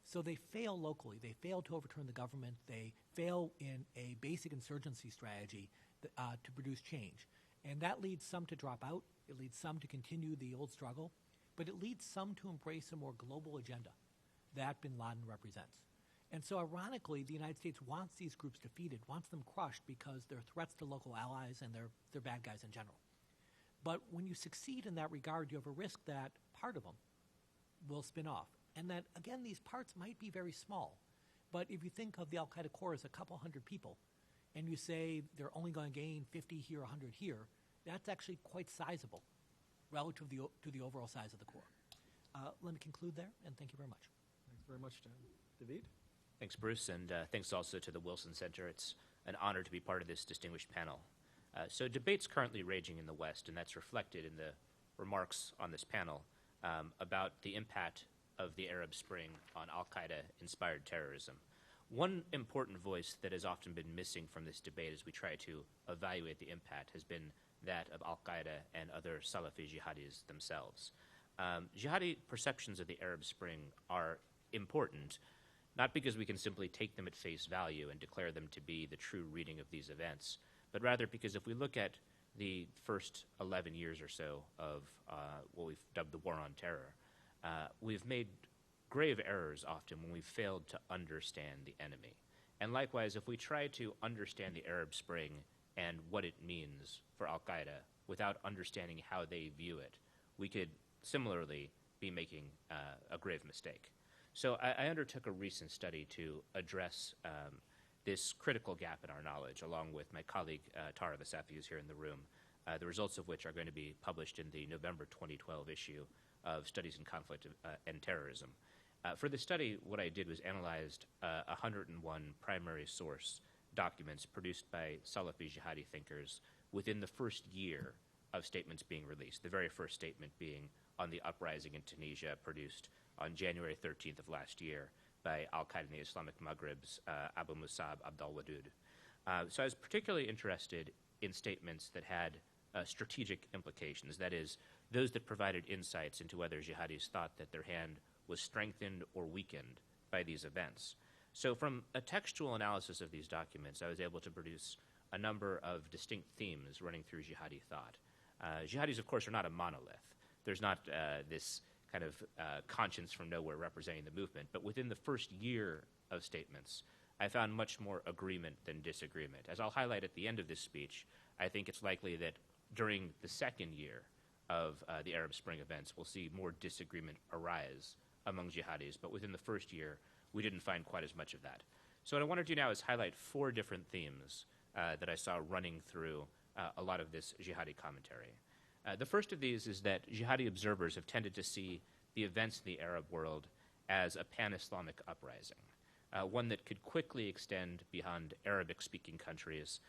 So they fail locally. They fail to overturn the government. They fail in a basic insurgency strategy to produce change. And that leads some to drop out. It leads some to continue the old struggle. But it leads some to embrace a more global agenda that bin Laden represents. And so ironically, the United States wants these groups defeated, wants them crushed because they're threats to local allies and they're bad guys in general. But when you succeed in that regard, you have a risk that part of them will spin off. And that, again, these parts might be very small. But if you think of the al-Qaeda core as a couple hundred people, and you say they're only going to gain 50 here, 100 here, that's actually quite sizable relative to the overall size of the core. Let me conclude there, and thank you very much. Thanks very much, Dan. David? Thanks, Bruce, and thanks also to the Wilson Center. It's an honor to be part of this distinguished panel. So debate's currently raging in the West, and that's reflected in the remarks on this panel about the impact of the Arab Spring on al-Qaeda-inspired terrorism. One important voice that has often been missing from this debate as we try to evaluate the impact has been that of al-Qaeda and other Salafi jihadis themselves. Jihadi perceptions of the Arab Spring are important, not because we can simply take them at face value and declare them to be the true reading of these events, but rather because if we look at the first 11 years or so of what we've dubbed the War on Terror, we've made grave errors often when we've failed to understand the enemy. And likewise, if we try to understand the Arab Spring and what it means for al-Qaeda without understanding how they view it, we could similarly be making a grave mistake. So I undertook a recent study to address this critical gap in our knowledge, along with my colleague Tara Vasafi, who's here in the room, the results of which are going to be published in the November 2012 issue of Studies in Conflict and Terrorism. For the study, what I did was analyzed 101 primary source documents produced by Salafi jihadi thinkers within the first year of statements being released, the very first statement being on the uprising in Tunisia, produced on January 13th of last year by al-Qaeda in the Islamic Maghreb's Abu Musab Abdul Wadud. So I was particularly interested in statements that had strategic implications, that is, those that provided insights into whether jihadis thought that their hand was strengthened or weakened by these events. So from a textual analysis of these documents, I was able to produce a number of distinct themes running through jihadi thought. Jihadis, of course, are not a monolith. There's not this kind of conscience from nowhere representing the movement, but within the first year of statements, I found much more agreement than disagreement. As I'll highlight at the end of this speech, I think it's likely that during the second year of the Arab Spring events, we'll see more disagreement arise among jihadis, but within the first year, we didn't find quite as much of that. So what I want to do now is highlight 4 different themes that I saw running through a lot of this jihadi commentary. The first of these is that jihadi observers have tended to see the events in the Arab world as a pan-Islamic uprising, one that could quickly extend beyond Arabic-speaking countries,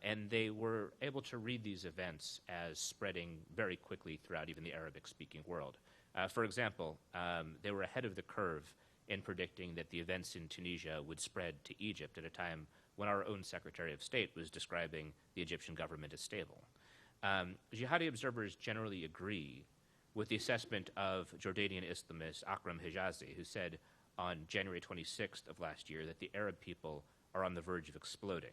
and they were able to read these events as spreading very quickly throughout even the Arabic-speaking world. For example, they were ahead of the curve in predicting that the events in Tunisia would spread to Egypt at a time when our own Secretary of State was describing the Egyptian government as stable. Jihadi observers generally agree with the assessment of Jordanian Islamist Akram Hijazi, who said on January 26th of last year that the Arab people are on the verge of exploding.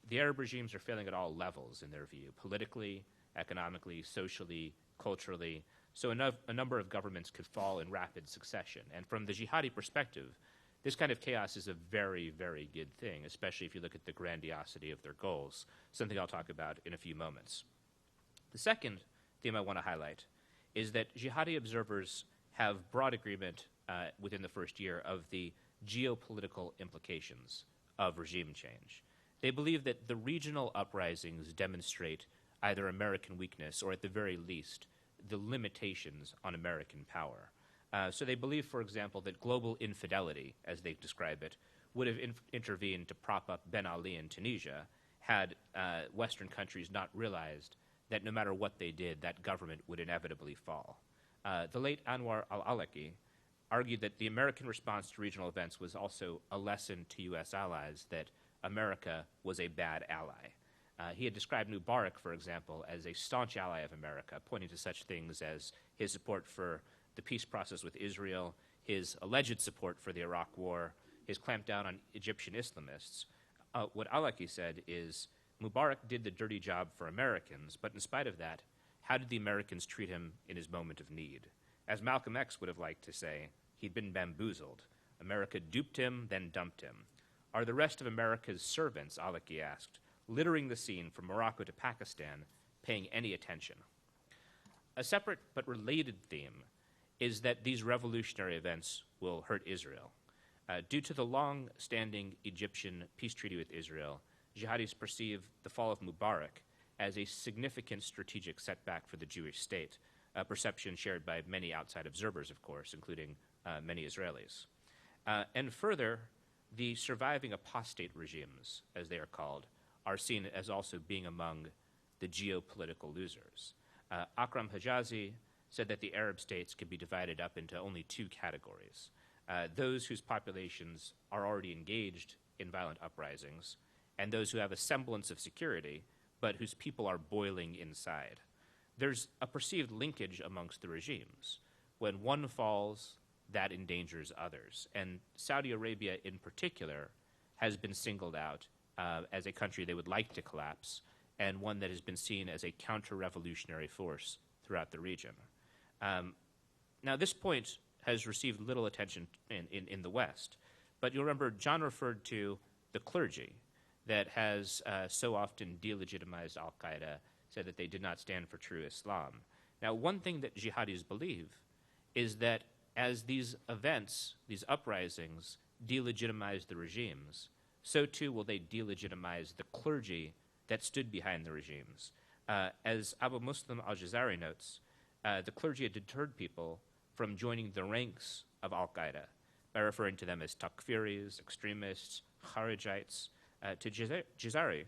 The Arab regimes are failing at all levels, in their view, politically, economically, socially, culturally, so a number of governments could fall in rapid succession. And from the jihadi perspective, this kind of chaos is a very, very good thing, especially if you look at the grandiosity of their goals, something I'll talk about in a few moments. The second theme I want to highlight is that jihadi observers have broad agreement within the first year of the geopolitical implications of regime change. They believe that the regional uprisings demonstrate either American weakness or, at the very least, the limitations on American power. So they believe, for example, that global infidelity, as they describe it, would have intervened to prop up Ben Ali in Tunisia had Western countries not realized that no matter what they did, that government would inevitably fall. The late Anwar al-Awlaki argued that the American response to regional events was also a lesson to U.S. allies that America was a bad ally. He had described Mubarak, for example, as a staunch ally of America, pointing to such things as his support for the peace process with Israel, his alleged support for the Iraq War, his clampdown on Egyptian Islamists. What Awlaki said is, Mubarak did the dirty job for Americans, but in spite of that, how did the Americans treat him in his moment of need? As Malcolm X would have liked to say, he'd been bamboozled. America duped him, then dumped him. Are the rest of America's servants, Awlaki asked, littering the scene from Morocco to Pakistan, paying any attention? A separate but related theme is that these revolutionary events will hurt Israel. Due to the long-standing Egyptian peace treaty with Israel, jihadis perceive the fall of Mubarak as a significant strategic setback for the Jewish state, a perception shared by many outside observers, of course, including many Israelis. And further, the surviving apostate regimes, as they are called, are seen as also being among the geopolitical losers. Akram Hijazi said that the Arab states can be divided up into only 2 categories. Those whose populations are already engaged in violent uprisings, and those who have a semblance of security, but whose people are boiling inside. There's a perceived linkage amongst the regimes. When one falls, that endangers others. And Saudi Arabia in particular has been singled out as a country they would like to collapse, and one that has been seen as a counter-revolutionary force throughout the region. Now, this point has received little attention in the West, but you'll remember John referred to the clergy that has so often delegitimized al-Qaeda, said that they did not stand for true Islam. Now, one thing that jihadis believe is that as these events, these uprisings, delegitimize the regimes, so too will they delegitimize the clergy that stood behind the regimes. As Abu Muslim al-Jazari notes, the clergy had deterred people from joining the ranks of al-Qaeda by referring to them as takfiris, extremists, kharijites. To Jazari,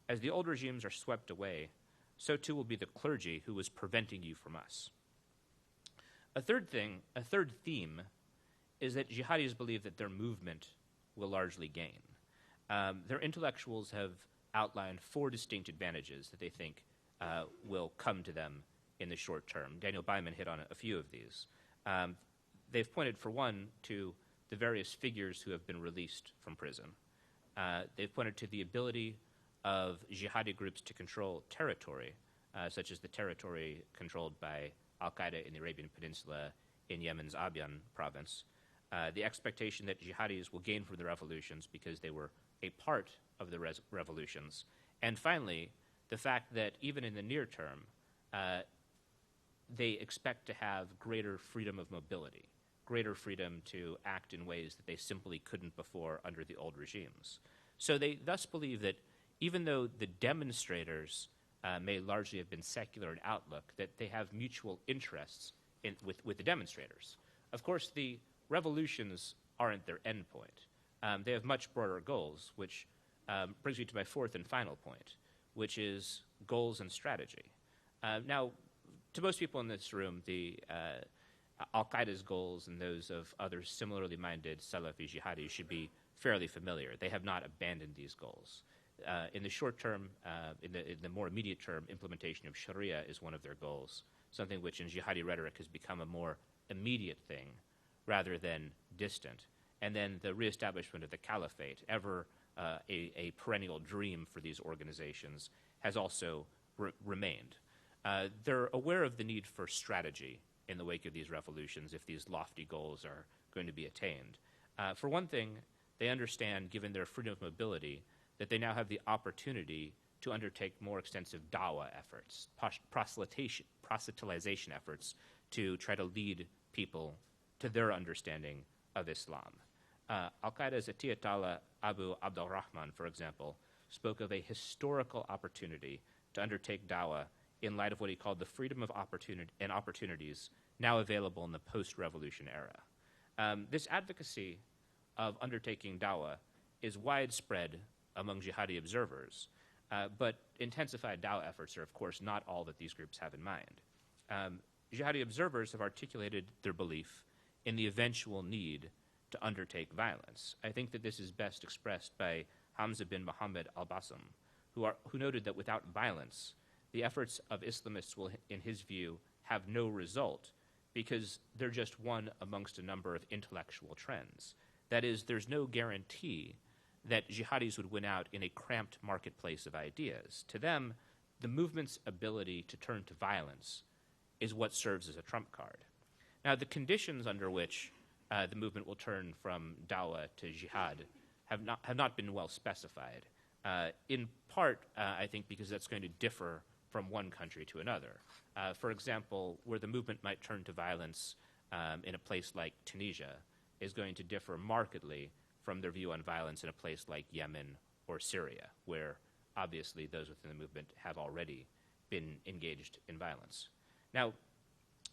as the old regimes are swept away, so too will be the clergy who was preventing you from us. A third theme, is that jihadis believe that their movement will largely gain. Their intellectuals have outlined 4 distinct advantages that they think will come to them in the short term. Daniel Byman hit on a few of these. They've pointed, for one, to the various figures who have been released from prison. They've pointed to the ability of jihadi groups to control territory, such as the territory controlled by al-Qaeda in the Arabian Peninsula in Yemen's Abyan province, the expectation that jihadis will gain from the revolutions because they were a part of the revolutions, and finally, the fact that even in the near term, they expect to have greater freedom of mobility greater freedom to act in ways that they simply couldn't before under the old regimes. So they thus believe that even though the demonstrators may largely have been secular in outlook, that they have mutual interests with the demonstrators. Of course, the revolutions aren't their end point. They have much broader goals, which brings me to my fourth and final point, which is goals and strategy. Now, to most people in this room, the Al-Qaeda's goals and those of others similarly minded Salafi jihadis should be fairly familiar. They have not abandoned these goals. In the short term, in the more immediate term, implementation of Sharia is one of their goals, something which in jihadi rhetoric has become a more immediate thing rather than distant. And then the reestablishment of the caliphate, ever a perennial dream for these organizations, has also remained. They're aware of the need for strategy in the wake of these revolutions if these lofty goals are going to be attained. For one thing, they understand, given their freedom of mobility, that they now have the opportunity to undertake more extensive dawah efforts, proselytization efforts, to try to lead people to their understanding of Islam. Al-Qaeda's Atiyatollah Abu Abdurrahman, for example, spoke of a historical opportunity to undertake dawah in light of what he called the freedom of opportunities now available in the post-revolution era. This advocacy of undertaking dawah is widespread among jihadi observers, but intensified dawah efforts are, of course, not all that these groups have in mind. Jihadi observers have articulated their belief in the eventual need to undertake violence. I think that this is best expressed by Hamza bin Muhammad al-Bassam, who noted that without violence, the efforts of Islamists will, in his view, have no result because they're just one amongst a number of intellectual trends. That is, there's no guarantee that jihadis would win out in a cramped marketplace of ideas. To them, the movement's ability to turn to violence is what serves as a trump card. Now, the conditions under which the movement will turn from dawah to jihad have not been well specified. In part, I think, because that's going to differ from one country to another. For example, where the movement might turn to violence in a place like Tunisia is going to differ markedly from their view on violence in a place like Yemen or Syria, where obviously those within the movement have already been engaged in violence. Now,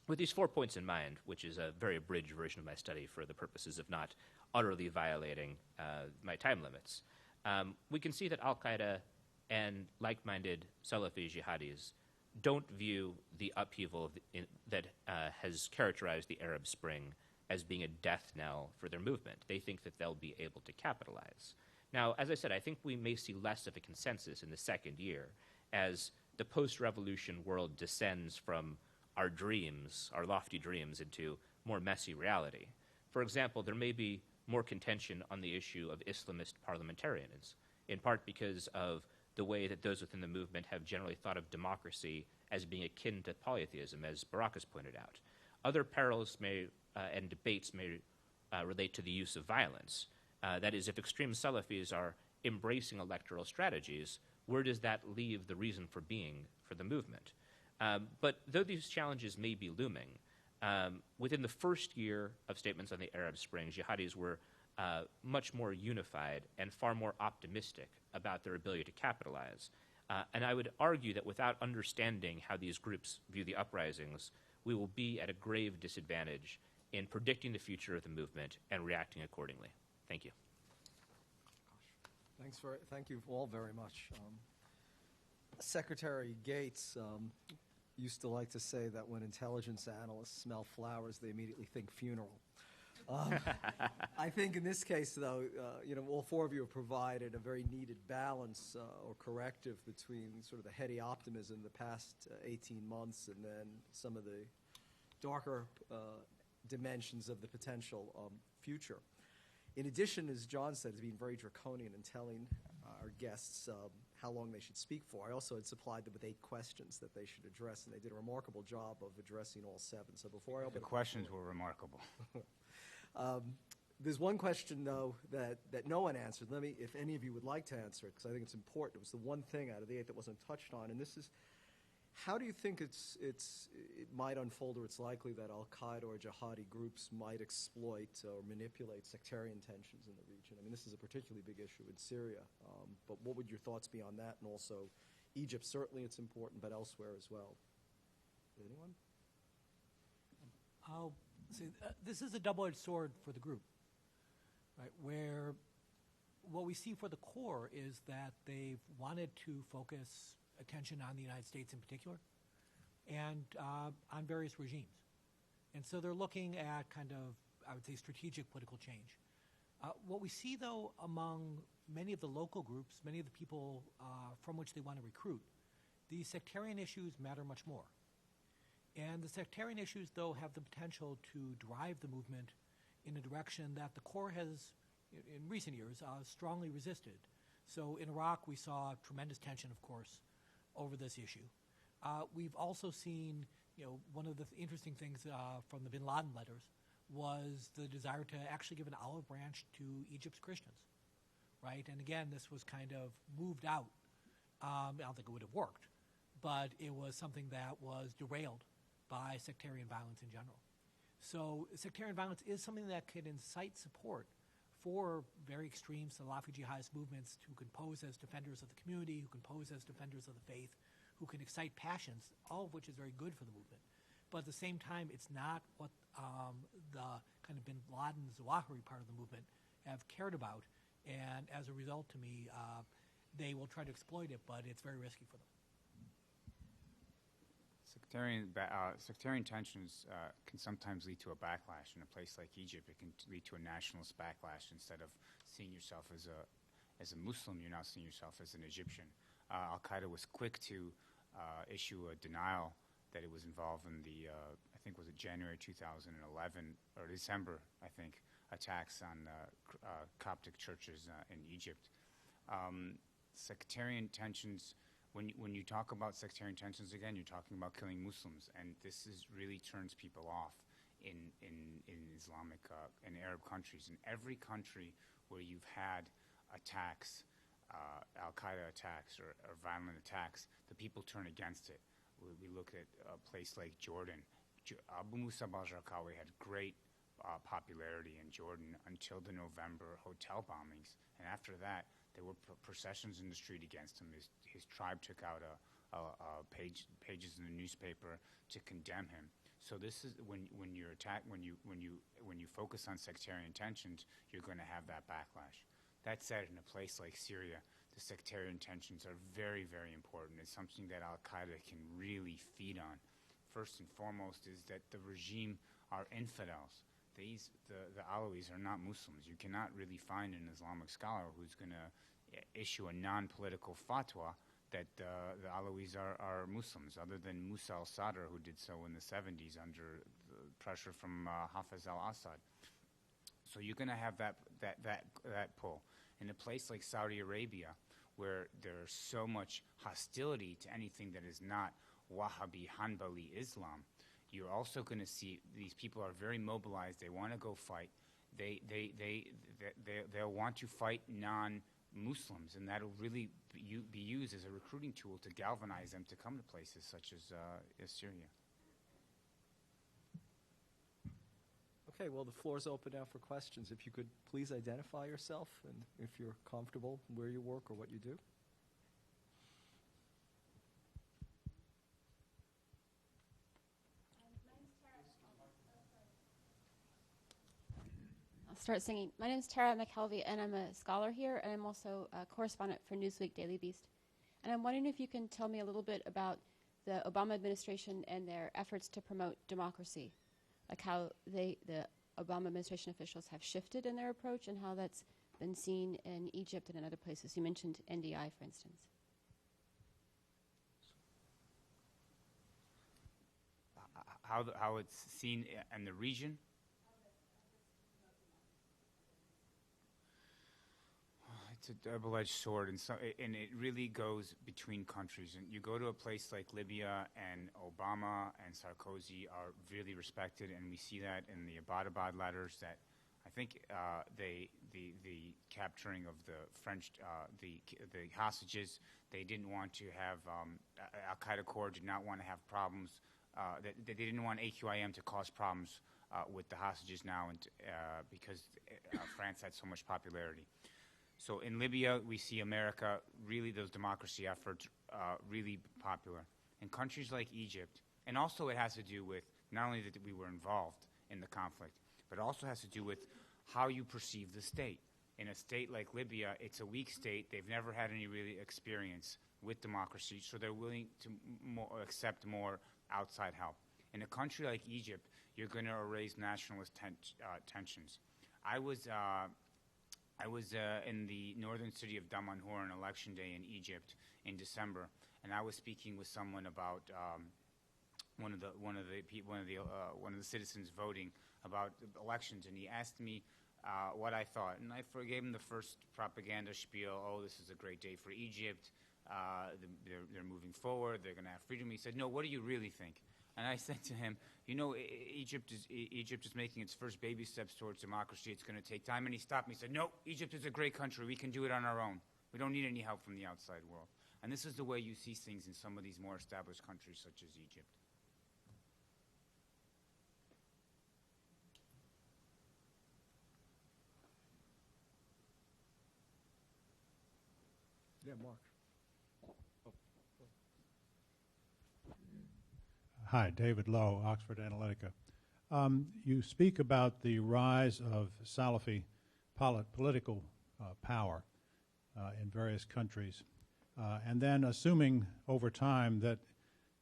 with these 4 points in mind, which is a very abridged version of my study for the purposes of not utterly violating my time limits, we can see that Al-Qaeda and like-minded Salafi jihadis don't view the upheaval that has characterized the Arab Spring as being a death knell for their movement. They think that they'll be able to capitalize. Now, as I said, I think we may see less of a consensus in the second year as the post-revolution world descends from our dreams, our lofty dreams, into more messy reality. For example, there may be more contention on the issue of Islamist parliamentarians, in part because of the way that those within the movement have generally thought of democracy as being akin to polytheism, as Barak has pointed out. Other perils and debates may relate to the use of violence. That is, if extreme Salafis are embracing electoral strategies, where does that leave the reason for being for the movement? But though these challenges may be looming, within the first year of statements on the Arab Spring, jihadis were much more unified and far more optimistic about their ability to capitalize. And I would argue that without understanding how these groups view the uprisings, we will be at a grave disadvantage in predicting the future of the movement and reacting accordingly. Thank you. Thank you all very much. Secretary Gates used to like to say that when intelligence analysts smell flowers, they immediately think funeral. I think in this case, though, all four of you have provided a very needed balance or corrective between sort of the heady optimism the past 18 months and then some of the darker dimensions of the potential future. In addition, as John said, has been very draconian in telling our guests how long they should speak for. I also had supplied them with 8 questions that they should address, and they did a remarkable job of addressing all 7. So before I open The questions were remarkable. There's one question, though, that no one answered. If any of you would like to answer it, because I think it's important. It was the one thing out of the 8 that wasn't touched on, and this is, How do you think it might unfold, or it's likely that al-Qaeda or jihadi groups might exploit or manipulate sectarian tensions in the region? I mean, this is a particularly big issue in Syria, but what would your thoughts be on that? And also, Egypt, certainly it's important, but elsewhere as well. Anyone? I'll say this is a double-edged sword for the group, right? Where what we see for the core is that they've wanted to focus attention on the United States in particular and on various regimes. And so they're looking at kind of, I would say, strategic political change. What we see, though, among many of the local groups, many of the people from which they want to recruit, these sectarian issues matter much more. And the sectarian issues, though, have the potential to drive the movement in a direction that the core has, in recent years, strongly resisted. So in Iraq, we saw tremendous tension, of course, over this issue. We've also seen, one of the interesting things from the bin Laden letters was the desire to actually give an olive branch to Egypt's Christians, right? And again, this was kind of moved out. I don't think it would have worked, but it was something that was derailed by sectarian violence in general. So sectarian violence is something that can incite support for very extreme Salafi jihadist movements who can pose as defenders of the community, who can pose as defenders of the faith, who can excite passions, all of which is very good for the movement. But at the same time, it's not what the kind of bin Laden Zawahiri part of the movement have cared about. And as a result, to me, they will try to exploit it, but it's very risky for them. Sectarian tensions can sometimes lead to a backlash. In a place like Egypt, it can lead to a nationalist backlash. Instead of seeing yourself as a Muslim, you're now seeing yourself as an Egyptian. Al-Qaeda was quick to issue a denial that it was involved in the, I think was it January 2011, or December, I think, attacks on Coptic churches in Egypt. Sectarian tensions, when you talk about sectarian tensions, again, you're talking about killing Muslims, and this really turns people off in Islamic, in Arab countries. In every country where you've had attacks, Al-Qaeda attacks or violent attacks, the people turn against it. We look at a place like Jordan. Abu Musab al-Zarqawi had great popularity in Jordan until the November hotel bombings, and after that, there were processions in the street against him. His tribe took out pages in the newspaper to condemn him. So this is when you focus on sectarian tensions, you're going to have that backlash. That said, in a place like Syria, the sectarian tensions are very, very important. It's something that al-Qaeda can really feed on. First and foremost is that the regime are infidels. The Alawis are not Muslims. You cannot really find an Islamic scholar who's going to issue a non-political fatwa that the Alawis are Muslims, other than Musa al-Sadr, who did so in the 70s under the pressure from Hafez al-Assad. So you're going to have that pull. In a place like Saudi Arabia, where there's so much hostility to anything that is not Wahhabi Hanbali Islam, you're also going to see these people are very mobilized. They want to go fight. They'll want to fight non-Muslims, and that'll really be used as a recruiting tool to galvanize them to come to places such as Syria. Okay, well, the floor is open now for questions. If you could please identify yourself and if you're comfortable where you work or what you do. I'll start singing. My name is Tara McKelvey, and I'm a scholar here, and I'm also a correspondent for Newsweek Daily Beast. And I'm wondering if you can tell me a little bit about the Obama administration and their efforts to promote democracy, like how the Obama administration officials have shifted in their approach and how that's been seen in Egypt and in other places. You mentioned NDI, for instance. How it's seen in the region? It's a double-edged sword, and it really goes between countries. And you go to a place like Libya, and Obama and Sarkozy are really respected, and we see that in the Abbottabad letters that I I think the capturing of the French, the hostages, they didn't want to have, Al-Qaeda core did not want to have problems, they didn't want AQIM to cause problems with the hostages now, and because France had so much popularity. So in Libya, we see America, really those democracy efforts really popular. In countries like Egypt, and also it has to do with not only that we were involved in the conflict, but it also has to do with how you perceive the state. In a state like Libya, it's a weak state. They've never had any really experience with democracy, so they're willing to accept more outside help. In a country like Egypt, you're going to erase nationalist tensions. I was in the northern city of Damanhur on election day in Egypt in December, and I was speaking with someone about one of the citizens voting about elections, and he asked me what I thought, and I gave him the first propaganda spiel. Oh, this is a great day for Egypt. They're moving forward. They're going to have freedom. He said, "No, what do you really think?" And I said to him, "You know, Egypt is making its first baby steps towards democracy. It's going to take time." And he stopped me. He said, "No, Egypt is a great country. We can do it on our own. We don't need any help from the outside world." And this is the way you see things in some of these more established countries, such as Egypt. Yeah, Mark. Hi, David Lowe, Oxford Analytica. You speak about the rise of Salafi political power in various countries, and then assuming over time that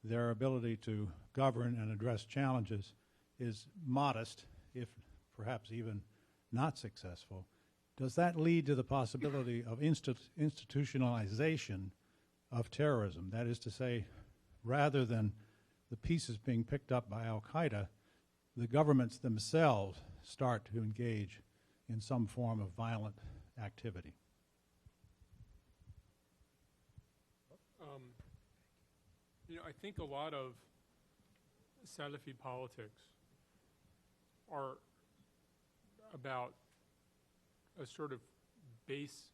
their ability to govern and address challenges is modest, if perhaps even not successful. Does that lead to the possibility of institutionalization of terrorism? That is to say, rather than the pieces being picked up by Al-Qaeda, the governments themselves start to engage in some form of violent activity. I think a lot of Salafi politics are about a sort of base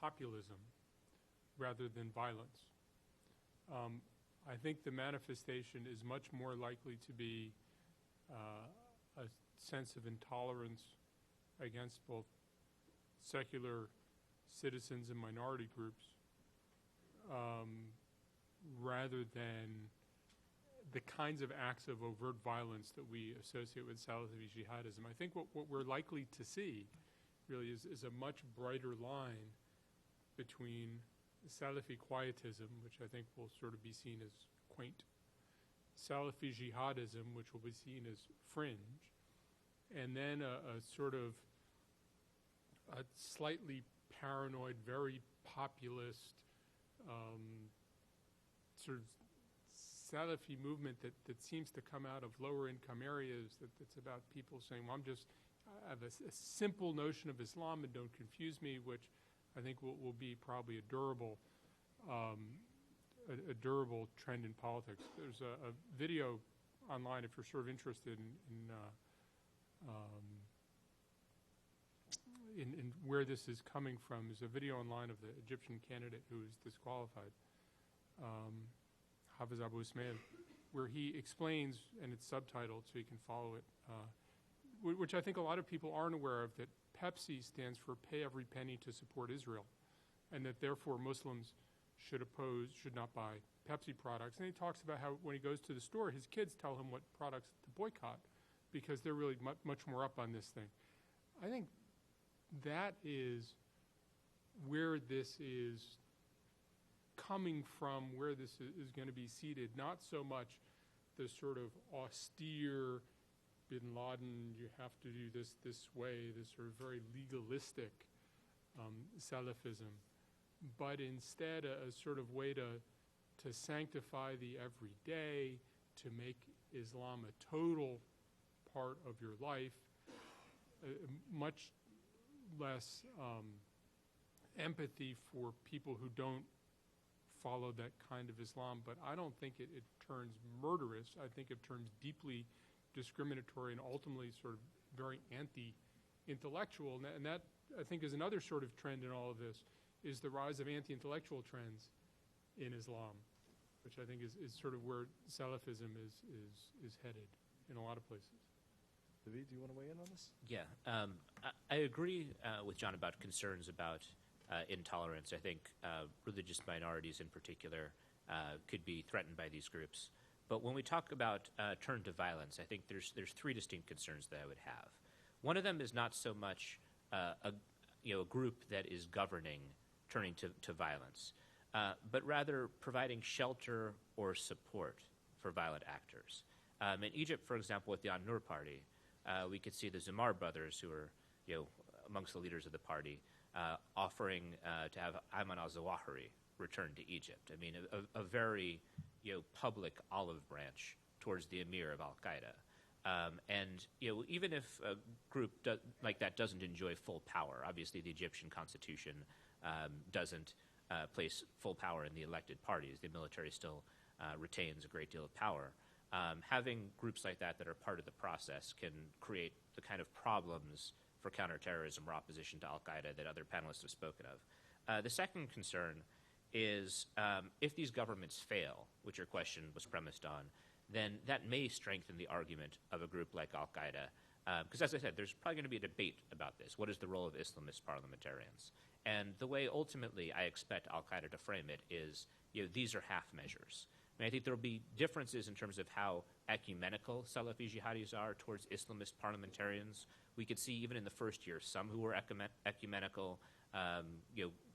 populism rather than violence. I think the manifestation is much more likely to be a sense of intolerance against both secular citizens and minority groups rather than the kinds of acts of overt violence that we associate with Salafi jihadism. I think what we're likely to see really is a much brighter line between Salafi quietism, which I think will sort of be seen as quaint, Salafi jihadism, which will be seen as fringe, and then a sort of a slightly paranoid, very populist sort of Salafi movement that seems to come out of lower income areas, that's about people saying, well, I have a simple notion of Islam and don't confuse me, which I think will be probably a durable trend in politics. There's a video online, if you're sort of interested in where this is coming from. There's a video online of the Egyptian candidate who is disqualified, Hafiz Abu Ismail, where he explains, and it's subtitled so you can follow it, which I think a lot of people aren't aware of, that Pepsi stands for Pay Every Penny to Support Israel, and that therefore Muslims should not buy Pepsi products. And he talks about how when he goes to the store, his kids tell him what products to boycott because they're really much more up on this thing. I think that is where this is coming from, where this is going to be seated, not so much the sort of austere Bin Laden, you have to do this way, this sort of very legalistic Salafism, but instead a sort of way to sanctify the everyday, to make Islam a total part of your life, much less empathy for people who don't follow that kind of Islam. But I don't think it turns murderous. I think it turns deeply discriminatory and ultimately sort of very intellectual, and that I think is another sort of trend in all of this, is the rise of anti-intellectual trends in Islam, which I think is sort of where Salafism is headed in a lot of places. David, do you want to weigh in on this? Yeah, I agree with John about concerns about intolerance. I think religious minorities in particular could be threatened by these groups. But when we talk about turn to violence, I think there's three distinct concerns that I would have. One of them is not so much a group that is governing turning to violence, but rather providing shelter or support for violent actors. In Egypt, for example, with the An-Nur party, we could see the Zumar brothers, who are amongst the leaders of the party, offering to have Ayman al-Zawahiri returned to Egypt. I mean, a very public olive branch towards the emir of al-Qaeda. And even if a group like that doesn't enjoy full power, obviously the Egyptian constitution doesn't place full power in the elected parties. The military still retains a great deal of power. Having groups like that are part of the process can create the kind of problems for counterterrorism or opposition to al-Qaeda that other panelists have spoken of. The second concern is if these governments fail, which your question was premised on, then that may strengthen the argument of a group like al-Qaeda. Because as I said, there's probably going to be a debate about this. What is the role of Islamist parliamentarians? And the way ultimately I expect al-Qaeda to frame it is, these are half measures. I think there will be differences in terms of how ecumenical Salafi jihadis are towards Islamist parliamentarians. We could see even in the first year some who were ecumenical,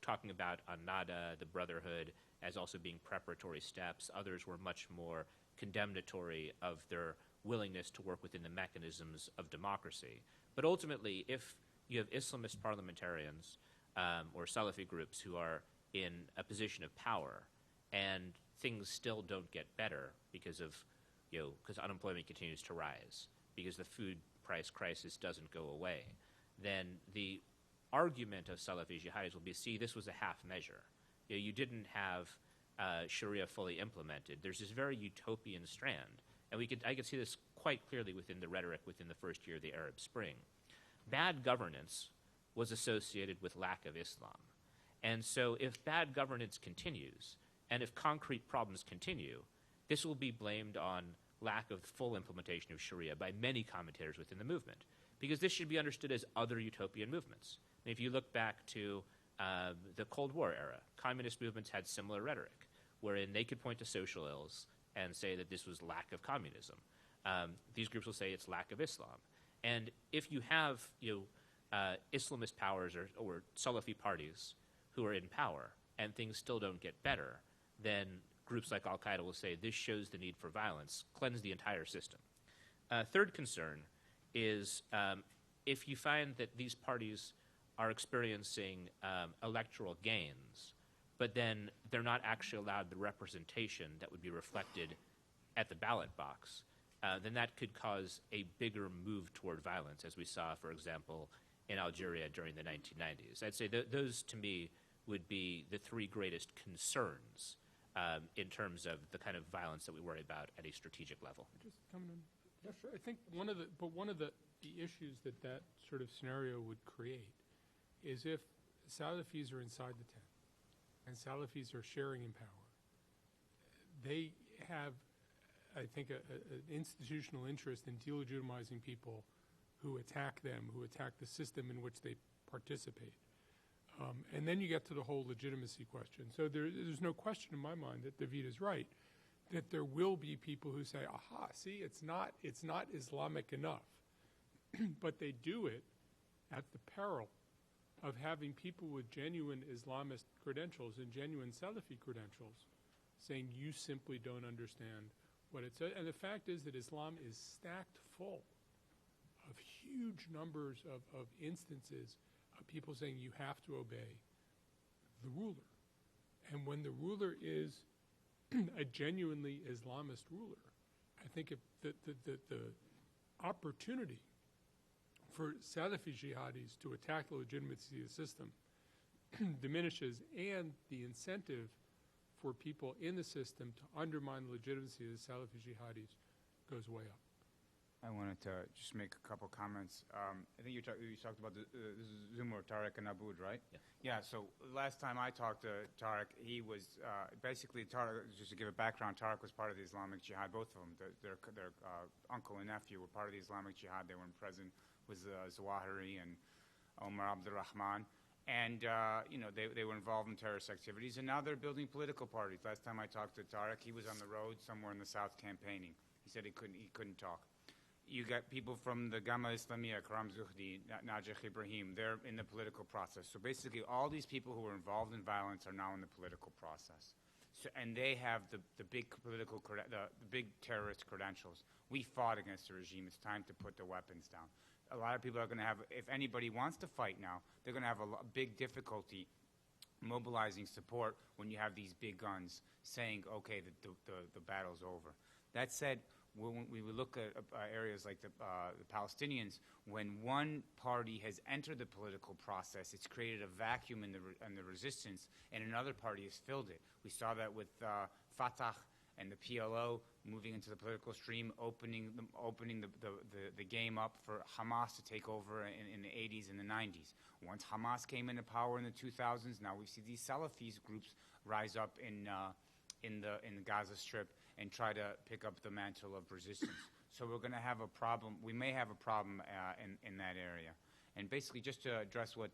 talking about An-Nada, the Brotherhood, as also being preparatory steps. Others were much more condemnatory of their willingness to work within the mechanisms of democracy. But ultimately, if you have Islamist parliamentarians or Salafi groups who are in a position of power and things still don't get better because unemployment continues to rise, because the food price crisis doesn't go away, then the argument of Salafi jihadis will be, see, this was a half measure. You didn't have Sharia fully implemented. There's this very utopian strand, and I could see this quite clearly within the rhetoric within the first year of the Arab Spring. Bad governance was associated with lack of Islam. And so if bad governance continues, and if concrete problems continue, this will be blamed on lack of full implementation of Sharia by many commentators within the movement, because this should be understood as other utopian movements. And if you look back to the Cold War era, communist movements had similar rhetoric, wherein they could point to social ills and say that this was lack of communism. These groups will say it's lack of Islam. And if you have Islamist powers or Salafi parties who are in power and things still don't get better, then groups like al-Qaeda will say this shows the need for violence, cleanse the entire system. Third concern is if you find that these parties are experiencing electoral gains, but then they're not actually allowed the representation that would be reflected at the ballot box, then that could cause a bigger move toward violence, as we saw, for example, in Algeria during the 1990s. I'd say those, to me, would be the three greatest concerns in terms of the kind of violence that we worry about at a strategic level. Just coming in. Yeah, sure. I think one of the issues that sort of scenario would create is if Salafis are inside the tent and Salafis are sharing in power, they have, I think, an institutional interest in delegitimizing people who attack them, who attack the system in which they participate. And then you get to the whole legitimacy question. So there's no question in my mind that David is right, that there will be people who say, aha, see, it's not Islamic enough. But they do it at the peril of having people with genuine Islamist credentials and genuine Salafi credentials saying you simply don't understand what it says. And the fact is that Islam is stacked full of huge numbers of instances of people saying you have to obey the ruler. And when the ruler is a genuinely Islamist ruler, I think if the opportunity for Salafi jihadis to attack the legitimacy of the system diminishes, and the incentive for people in the system to undermine the legitimacy of the Salafi jihadis goes way up. I wanted to just make a couple comments. I think you talked about this is Zumar, Tariq, and Aboud, right? Yeah. Yeah, so last time I talked to Tariq, he was basically, Tariq, just to give a background, Tariq was part of the Islamic Jihad, both of them. Their uncle and nephew were part of the Islamic Jihad. They were in prison with Zawahiri and Omar Abdurrahman. And, they were involved in terrorist activities, and now they're building political parties. Last time I talked to Tariq, he was on the road somewhere in the south campaigning. He said he couldn't talk. You got people from the Gamma Islamiyya, Karam Zuhdi, Najih Ibrahim, they're in the political process. So basically all these people who were involved in violence are now in the political process. So, and they have the big political, the big terrorist credentials. We fought against the regime. It's time to put the weapons down. A lot of people are going to have, if anybody wants to fight now, they're going to have a big difficulty mobilizing support when you have these big guns saying, okay, the battle's over. That said, when we look at areas like the Palestinians, when one party has entered the political process, it's created a vacuum in the resistance, and another party has filled it. We saw that with Fatah and the PLO moving into the political stream, opening the game up for Hamas to take over in the 80s and the 90s. Once Hamas came into power in the 2000s, now we see these Salafis groups rise up in the Gaza Strip and try to pick up the mantle of resistance. So we're going to have a problem. We may have a problem in that area. And basically, just to address what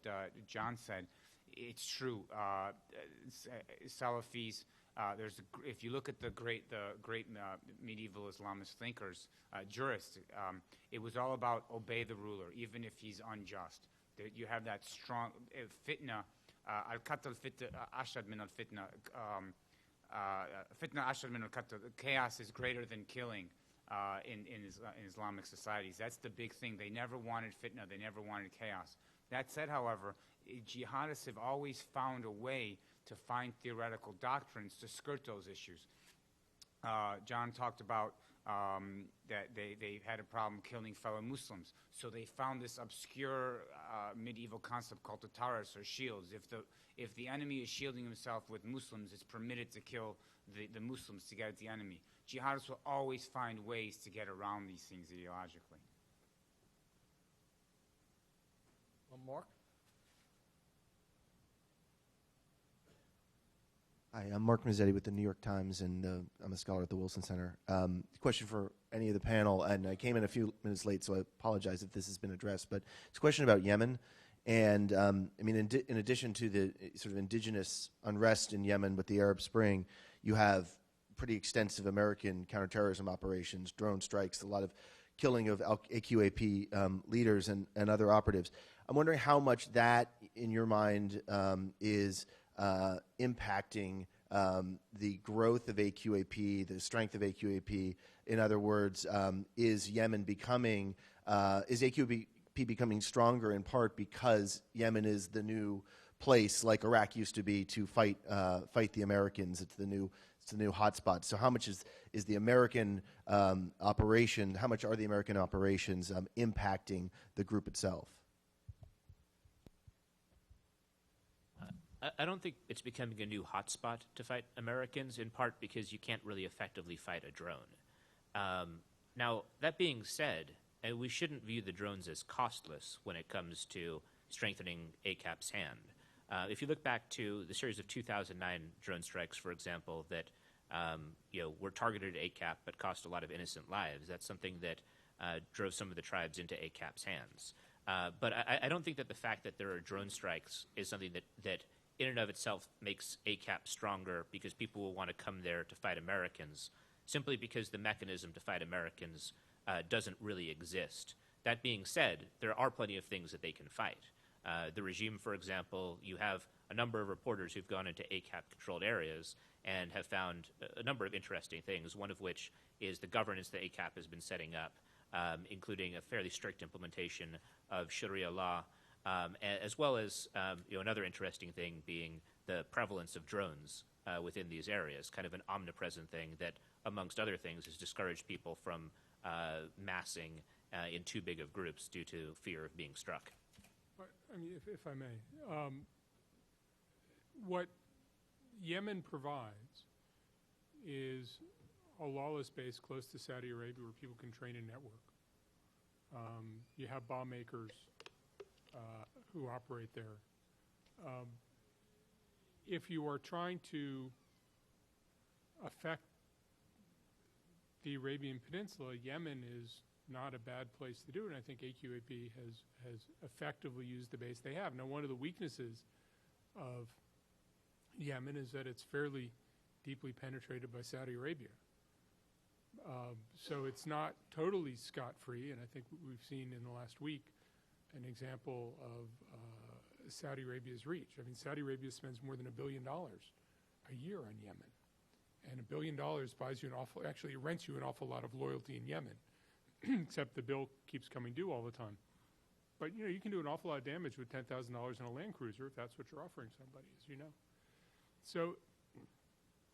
John said, it's true. Salafis. If you look at the great medieval Islamist thinkers, jurists, it was all about obey the ruler, even if he's unjust. You have that strong fitna. Al-qatl ashad min al-fitna. Fitna ashad min al-qatl. Chaos is greater than killing in Islamic societies. That's the big thing. They never wanted fitna. They never wanted chaos. That said, however, jihadists have always found a way to find theoretical doctrines to skirt those issues. John talked about that they had a problem killing fellow Muslims, so they found this obscure medieval concept called the taras, or shields. If the enemy is shielding himself with Muslims, it's permitted to kill the Muslims to get at the enemy. Jihadists will always find ways to get around these things ideologically. Mark? Hi, I'm Mark Mazzetti with the New York Times, and I'm a scholar at the Wilson Center. Question for any of the panel, and I came in a few minutes late, so I apologize if this has been addressed, but it's a question about Yemen. And, in addition to the sort of indigenous unrest in Yemen with the Arab Spring, you have pretty extensive American counterterrorism operations, drone strikes, a lot of killing of AQAP leaders and other operatives. I'm wondering how much that, in your mind, is impacting the growth of AQAP, the strength of AQAP. In other words, is Yemen becoming, is AQAP becoming stronger in part because Yemen is the new place, like Iraq used to be, to fight the Americans? It's the new hotspot. So how much is the American operation? How much are the American operations impacting the group itself? I don't think it's becoming a new hotspot to fight Americans, in part because you can't really effectively fight a drone. Now, that being said, we shouldn't view the drones as costless when it comes to strengthening ACAP's hand. If you look back to the series of 2009 drone strikes, for example, that were targeted at ACAP but cost a lot of innocent lives, that's something that drove some of the tribes into ACAP's hands. But I don't think that the fact that there are drone strikes is something that in and of itself makes ACAP stronger, because people will want to come there to fight Americans, simply because the mechanism to fight Americans doesn't really exist. That being said, there are plenty of things that they can fight. The regime, for example, you have a number of reporters who've gone into ACAP-controlled areas and have found a number of interesting things, one of which is the governance that ACAP has been setting up, including a fairly strict implementation of Sharia law, as well as another interesting thing being the prevalence of drones within these areas, kind of an omnipresent thing that, amongst other things, has discouraged people from massing in too big of groups due to fear of being struck. I mean, if I may, what Yemen provides is a lawless base close to Saudi Arabia where people can train and network. You have bomb makers who operate there. If you are trying to affect the Arabian Peninsula, Yemen is not a bad place to do it, and I think AQAP has effectively used the base they have. Now, one of the weaknesses of Yemen is that it's fairly deeply penetrated by Saudi Arabia. So it's not totally scot-free, and I think we've seen in the last week an example of Saudi Arabia's reach. I mean, Saudi Arabia spends more than $1 billion a year on Yemen, and $1 billion buys you actually rents you an awful lot of loyalty in Yemen, except the bill keeps coming due all the time. But, you can do an awful lot of damage with $10,000 in a Land Cruiser if that's what you're offering somebody, as you know. So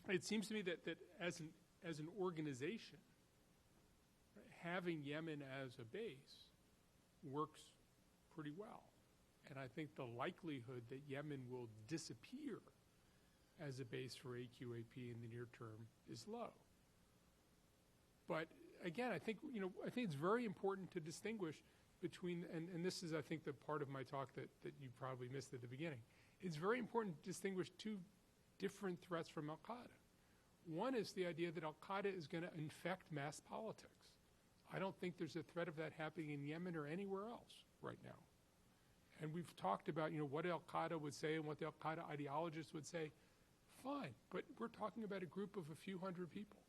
it seems to me that as an organization, having Yemen as a base works pretty well. And I think the likelihood that Yemen will disappear as a base for AQAP in the near term is low. But again, I think it's very important to distinguish between, and this is, I think, the part of my talk that you probably missed at the beginning. It's very important to distinguish two different threats from Al-Qaeda. One is the idea that Al-Qaeda is going to infect mass politics. I don't think there's a threat of that happening in Yemen or anywhere else right now. And we've talked about, what Al-Qaeda would say and what the Al-Qaeda ideologists would say. Fine, but we're talking about a group of a few hundred people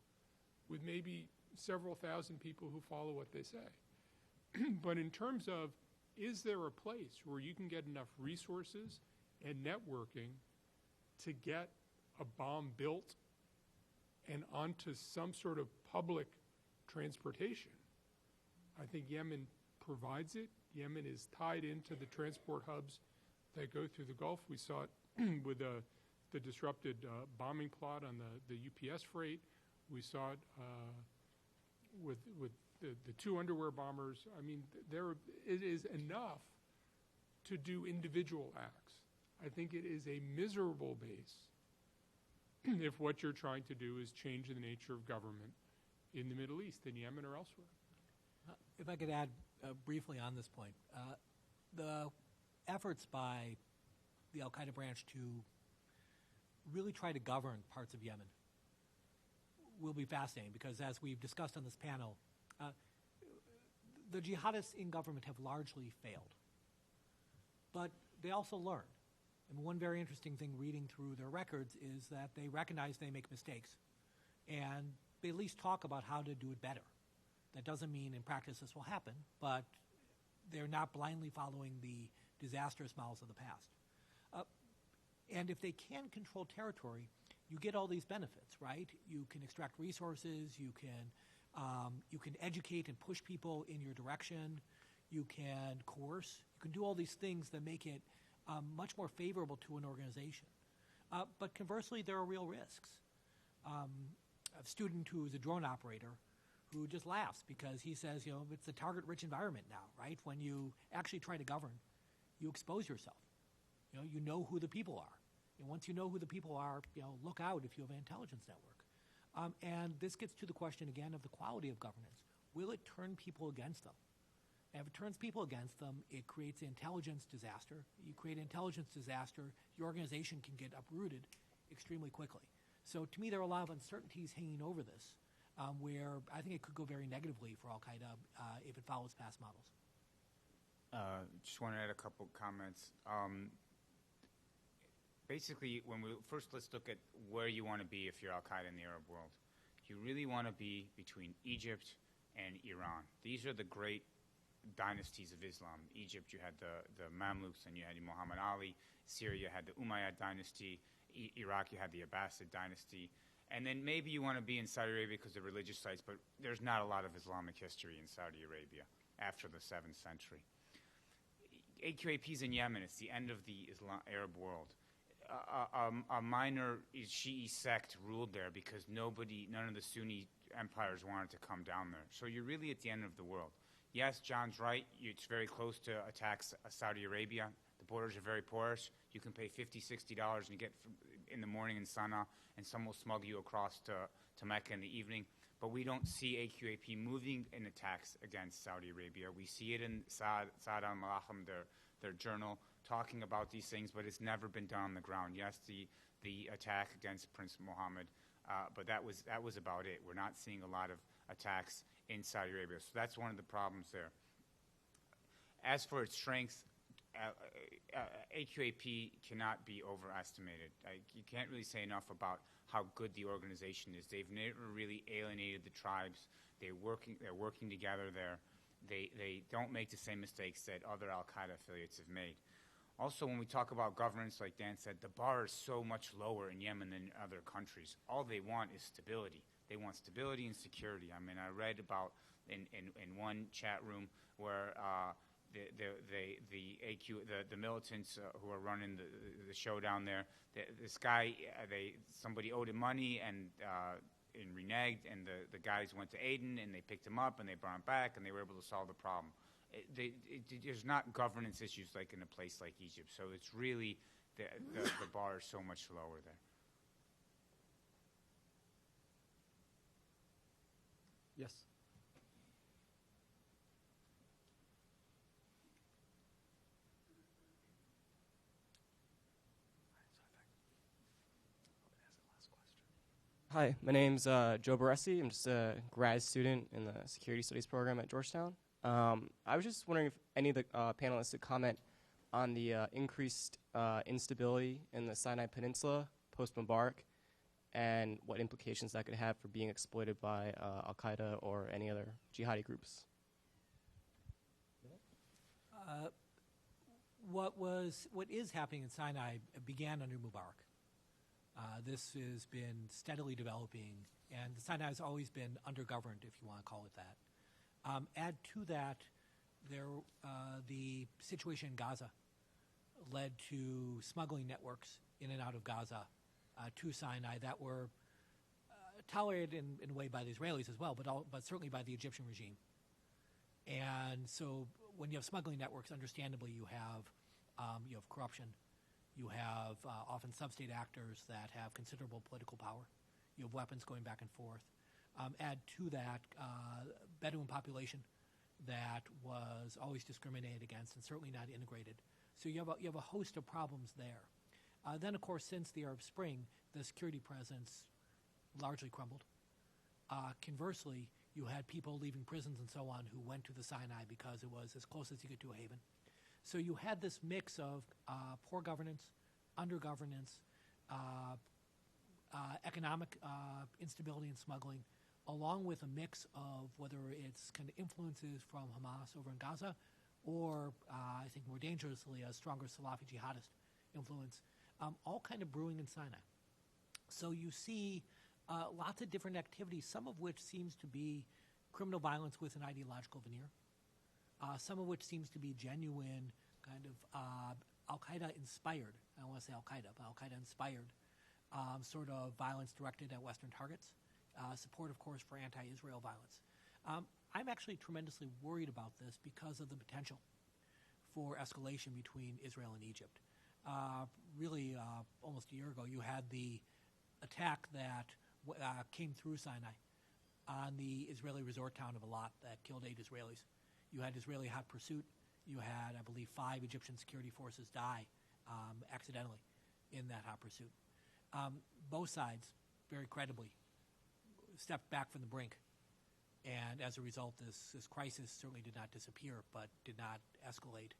with maybe several thousand people who follow what they say. But in terms of, is there a place where you can get enough resources and networking to get a bomb built and onto some sort of public transportation? I think Yemen provides it. Yemen is tied into the transport hubs that go through the Gulf. We saw it with the disrupted bombing plot on the UPS freight. We saw it with the two underwear bombers. I mean, it is enough to do individual acts. I think it is a miserable base if what you're trying to do is change the nature of government in the Middle East, in Yemen or elsewhere. If I could add briefly on this point, the efforts by the al-Qaeda branch to really try to govern parts of Yemen will be fascinating because, as we've discussed on this panel, the jihadists in government have largely failed. But they also learn. And one very interesting thing reading through their records is that they recognize they make mistakes, and they at least talk about how to do it better. That doesn't mean in practice this will happen, but they're not blindly following the disastrous models of the past. And if they can control territory, you get all these benefits, right? You can extract resources, you can educate and push people in your direction, you can coerce, you can do all these things that make it much more favorable to an organization. But conversely, there are real risks. A student who is a drone operator who just laughs because he says, it's a target-rich environment now, right? When you actually try to govern, you expose yourself. You know who the people are. And once you know who the people are, look out if you have an intelligence network. And this gets to the question again of the quality of governance. Will it turn people against them? And if it turns people against them, it creates an intelligence disaster. You create an intelligence disaster, your organization can get uprooted extremely quickly. So to me, there are a lot of uncertainties hanging over this, where I think it could go very negatively for Al-Qaeda if it follows past models. Just want to add a couple comments. Basically, let's look at where you want to be if you're Al-Qaeda in the Arab world. You really want to be between Egypt and Iran. These are the great dynasties of Islam. Egypt, you had the Mamluks and you had Muhammad Ali. Syria had the Umayyad dynasty. Iraq, you had the Abbasid dynasty. And then maybe you want to be in Saudi Arabia because of religious sites, but there's not a lot of Islamic history in Saudi Arabia after the 7th century. AQAP's in Yemen. It's the end of the Arab world. A minor Shi'i sect ruled there because none of the Sunni empires wanted to come down there. So you're really at the end of the world. Yes, John's right. It's very close to attack Saudi Arabia. The borders are very porous. You can pay $50, $60 and you get in the morning in Sana'a, and some will smuggle you across to Mecca in the evening. But we don't see AQAP moving in attacks against Saudi Arabia. We see it in Saad al-Malaham, their journal, talking about these things, but it's never been done on the ground. Yes, the attack against Prince Mohammed, but that was about it. We're not seeing a lot of attacks in Saudi Arabia. So that's one of the problems there. As for its strength, AQAP cannot be overestimated. You can't really say enough about how good the organization is. They've never really alienated the tribes. They're working together there. They don't make the same mistakes that other al-Qaeda affiliates have made. Also, when we talk about governance, like Dan said, the bar is so much lower in Yemen than other countries. All they want is stability. They want stability and security. I mean, I read about in one chat room where the militants who are running the show down there, this guy, somebody owed him money and reneged, and the guys went to Aden and they picked him up and they brought him back and they were able to solve the problem. There's not governance issues like in a place like Egypt, so it's really the bar is so much lower there. Yes. Hi, my name's Joe Baresi. I'm just a grad student in the Security Studies program at Georgetown. I was just wondering if any of the panelists could comment on the increased instability in the Sinai Peninsula post-Mubarak and what implications that could have for being exploited by al-Qaeda or any other jihadi groups. What is happening in Sinai began under Mubarak. This has been steadily developing, and Sinai has always been undergoverned, if you want to call it that. Add to that, the situation in Gaza led to smuggling networks in and out of Gaza to Sinai that were tolerated in a way by the Israelis as well, but certainly by the Egyptian regime. And so when you have smuggling networks, understandably, you have corruption. You have often sub-state actors that have considerable political power. You have weapons going back and forth. Add to that Bedouin population that was always discriminated against and certainly not integrated. So you have a host of problems there. Then, of course, since the Arab Spring, the security presence largely crumbled. Conversely, you had people leaving prisons and so on who went to the Sinai because it was as close as you get to a haven. So you had this mix of poor governance, under-governance, economic instability and smuggling, along with a mix of whether it's kind of influences from Hamas over in Gaza or, I think more dangerously, a stronger Salafi jihadist influence, all kind of brewing in Sinai. So you see lots of different activities, some of which seems to be criminal violence with an ideological veneer. Some of which seems to be genuine kind of al-Qaeda inspired, I don't want to say al-Qaeda, but al-Qaeda inspired sort of violence directed at Western targets, support, of course, for anti-Israel violence. I'm actually tremendously worried about this because of the potential for escalation between Israel and Egypt. Really, almost a year ago, you had the attack that came through Sinai on the Israeli resort town of Eilat that killed 8 Israelis. You had Israeli hot pursuit. You had, I believe, 5 Egyptian security forces die accidentally in that hot pursuit. Both sides, very credibly, stepped back from the brink. And as a result, this crisis certainly did not disappear, but did not escalate.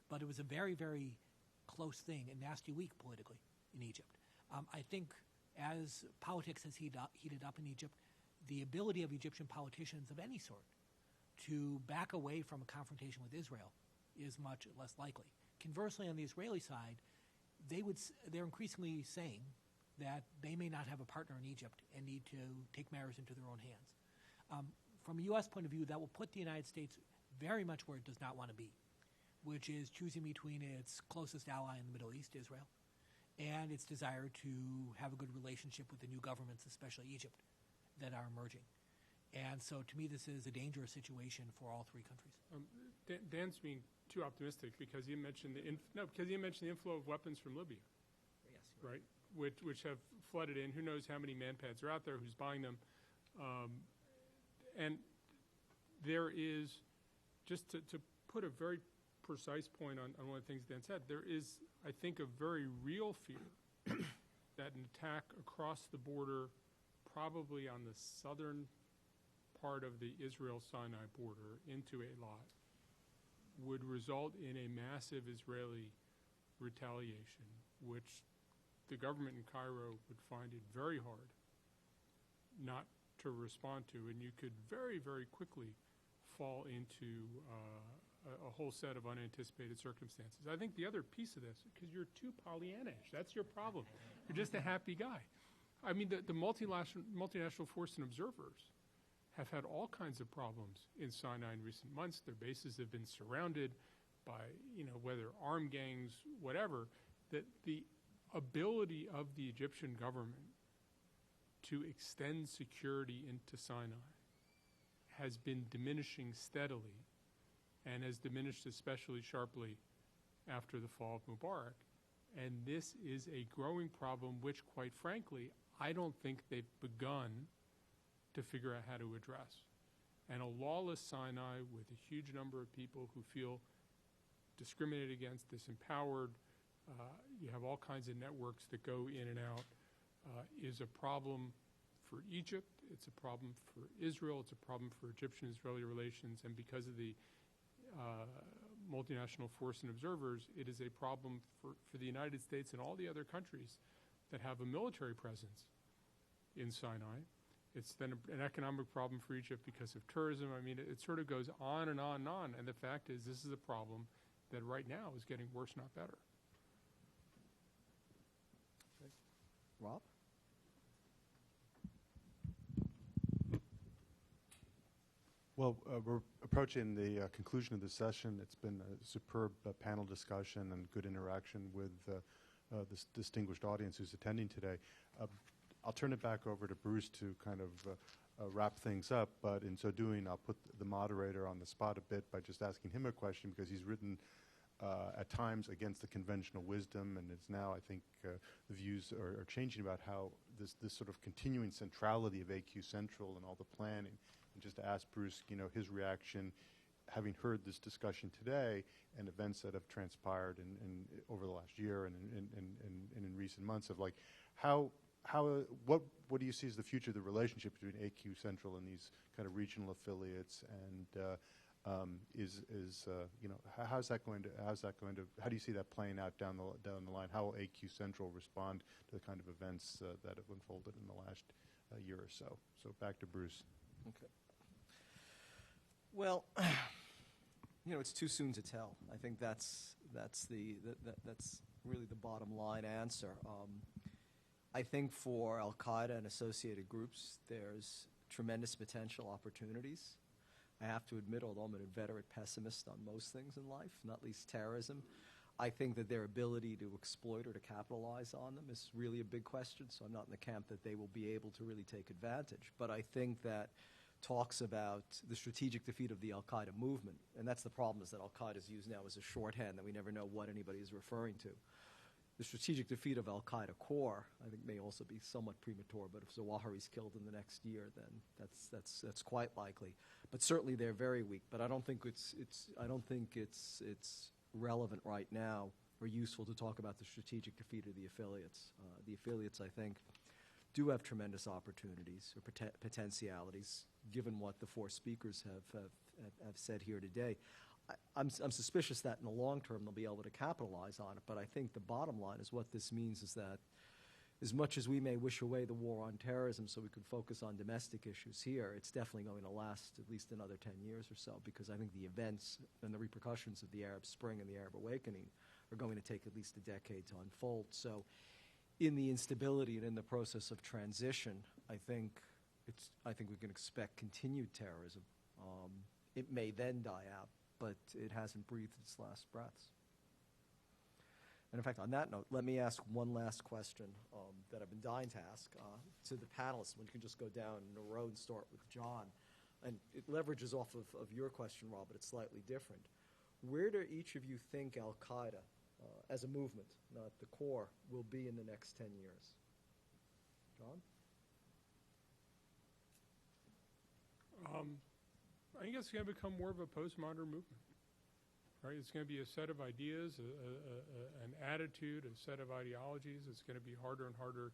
But it was a very, very close thing, a nasty week politically in Egypt. I think as politics has heated up in Egypt, the ability of Egyptian politicians of any sort to back away from a confrontation with Israel is much less likely. Conversely, on the Israeli side, they're increasingly saying that they may not have a partner in Egypt and need to take matters into their own hands. From a U.S. point of view, that will put the United States very much where it does not want to be, which is choosing between its closest ally in the Middle East, Israel, and its desire to have a good relationship with the new governments, especially Egypt, that are emerging. And so, to me, this is a dangerous situation for all 3 countries. Dan's being too optimistic because you mentioned the inflow of weapons from Libya. Yes, right? which have flooded in. Who knows how many man-pads are out there, who's buying them. And there is, just to put a very precise point on one of the things Dan said, there is, I think, a very real fear that an attack across the border, probably on the southern part of the Israel-Sinai border into Eilat, would result in a massive Israeli retaliation, which the government in Cairo would find it very hard not to respond to, and you could very, very quickly fall into a whole set of unanticipated circumstances. I think the other piece of this, because you're too Pollyannish, that's your problem. You're just a happy guy. I mean, the multinational force and observers have had all kinds of problems in Sinai in recent months. Their bases have been surrounded by, whether armed gangs, whatever, that the ability of the Egyptian government to extend security into Sinai has been diminishing steadily and has diminished especially sharply after the fall of Mubarak. And this is a growing problem which, quite frankly, I don't think they've begun to figure out how to address. And a lawless Sinai with a huge number of people who feel discriminated against, disempowered, you have all kinds of networks that go in and out, is a problem for Egypt, it's a problem for Israel, it's a problem for Egyptian-Israeli relations, and because of the multinational force and observers, it is a problem for the United States and all the other countries that have a military presence in Sinai. It's then an economic problem for Egypt because of tourism. I mean, it sort of goes on and on and on, and the fact is this is a problem that right now is getting worse, not better. Rob? Well, we're approaching the conclusion of the session. It's been a superb panel discussion and good interaction with this distinguished audience who's attending today. I'll turn it back over to Bruce to kind of wrap things up, but in so doing, I'll put the moderator on the spot a bit by just asking him a question, because he's written at times against the conventional wisdom, and it's now, I think, the views are changing about how this sort of continuing centrality of AQ Central and all the planning. And just to ask Bruce, his reaction, having heard this discussion today and events that have transpired in over the last year and in recent months, of like what do you see as the future of the relationship between AQ Central and these kind of regional affiliates, and how do you see that playing out down the line? How will AQ Central respond to the kind of events that have unfolded in the last year or so? So back to Bruce. Okay. Well, it's too soon to tell. I think that's really the bottom line answer. I think for Al-Qaeda and associated groups, there's tremendous potential opportunities. I have to admit, although I'm an inveterate pessimist on most things in life, not least terrorism, I think that their ability to exploit or to capitalize on them is really a big question, so I'm not in the camp that they will be able to really take advantage. But I think that talks about the strategic defeat of the Al-Qaeda movement, and that's the problem, is that Al-Qaeda is used now as a shorthand that we never know what anybody is referring to. The strategic defeat of Al-Qaeda core, I think, may also be somewhat premature, but if Zawahiri's killed in the next year, then that's quite likely. But certainly they're very weak. But I don't think it's relevant right now or useful to talk about the strategic defeat of the affiliates. The affiliates, I think, do have tremendous opportunities or potentialities, given what the four speakers have said here today. I'm suspicious that in the long term they'll be able to capitalize on it, but I think the bottom line is what this means is that as much as we may wish away the war on terrorism so we could focus on domestic issues here, it's definitely going to last at least another 10 years or so, because I think the events and the repercussions of the Arab Spring and the Arab Awakening are going to take at least a decade to unfold. So in the instability and in the process of transition, I think we can expect continued terrorism. It may then die out, but it hasn't breathed its last breaths. And in fact, on that note, let me ask one last question that I've been dying to ask to the panelists. We can just go down in a row and start with John. And it leverages off of your question, Rob, but it's slightly different. Where do each of you think Al-Qaeda as a movement, not the core, will be in the next 10 years? John? I think it's going to become more of a postmodern movement, right? It's going to be a set of ideas, an attitude, a set of ideologies. It's going to be harder and harder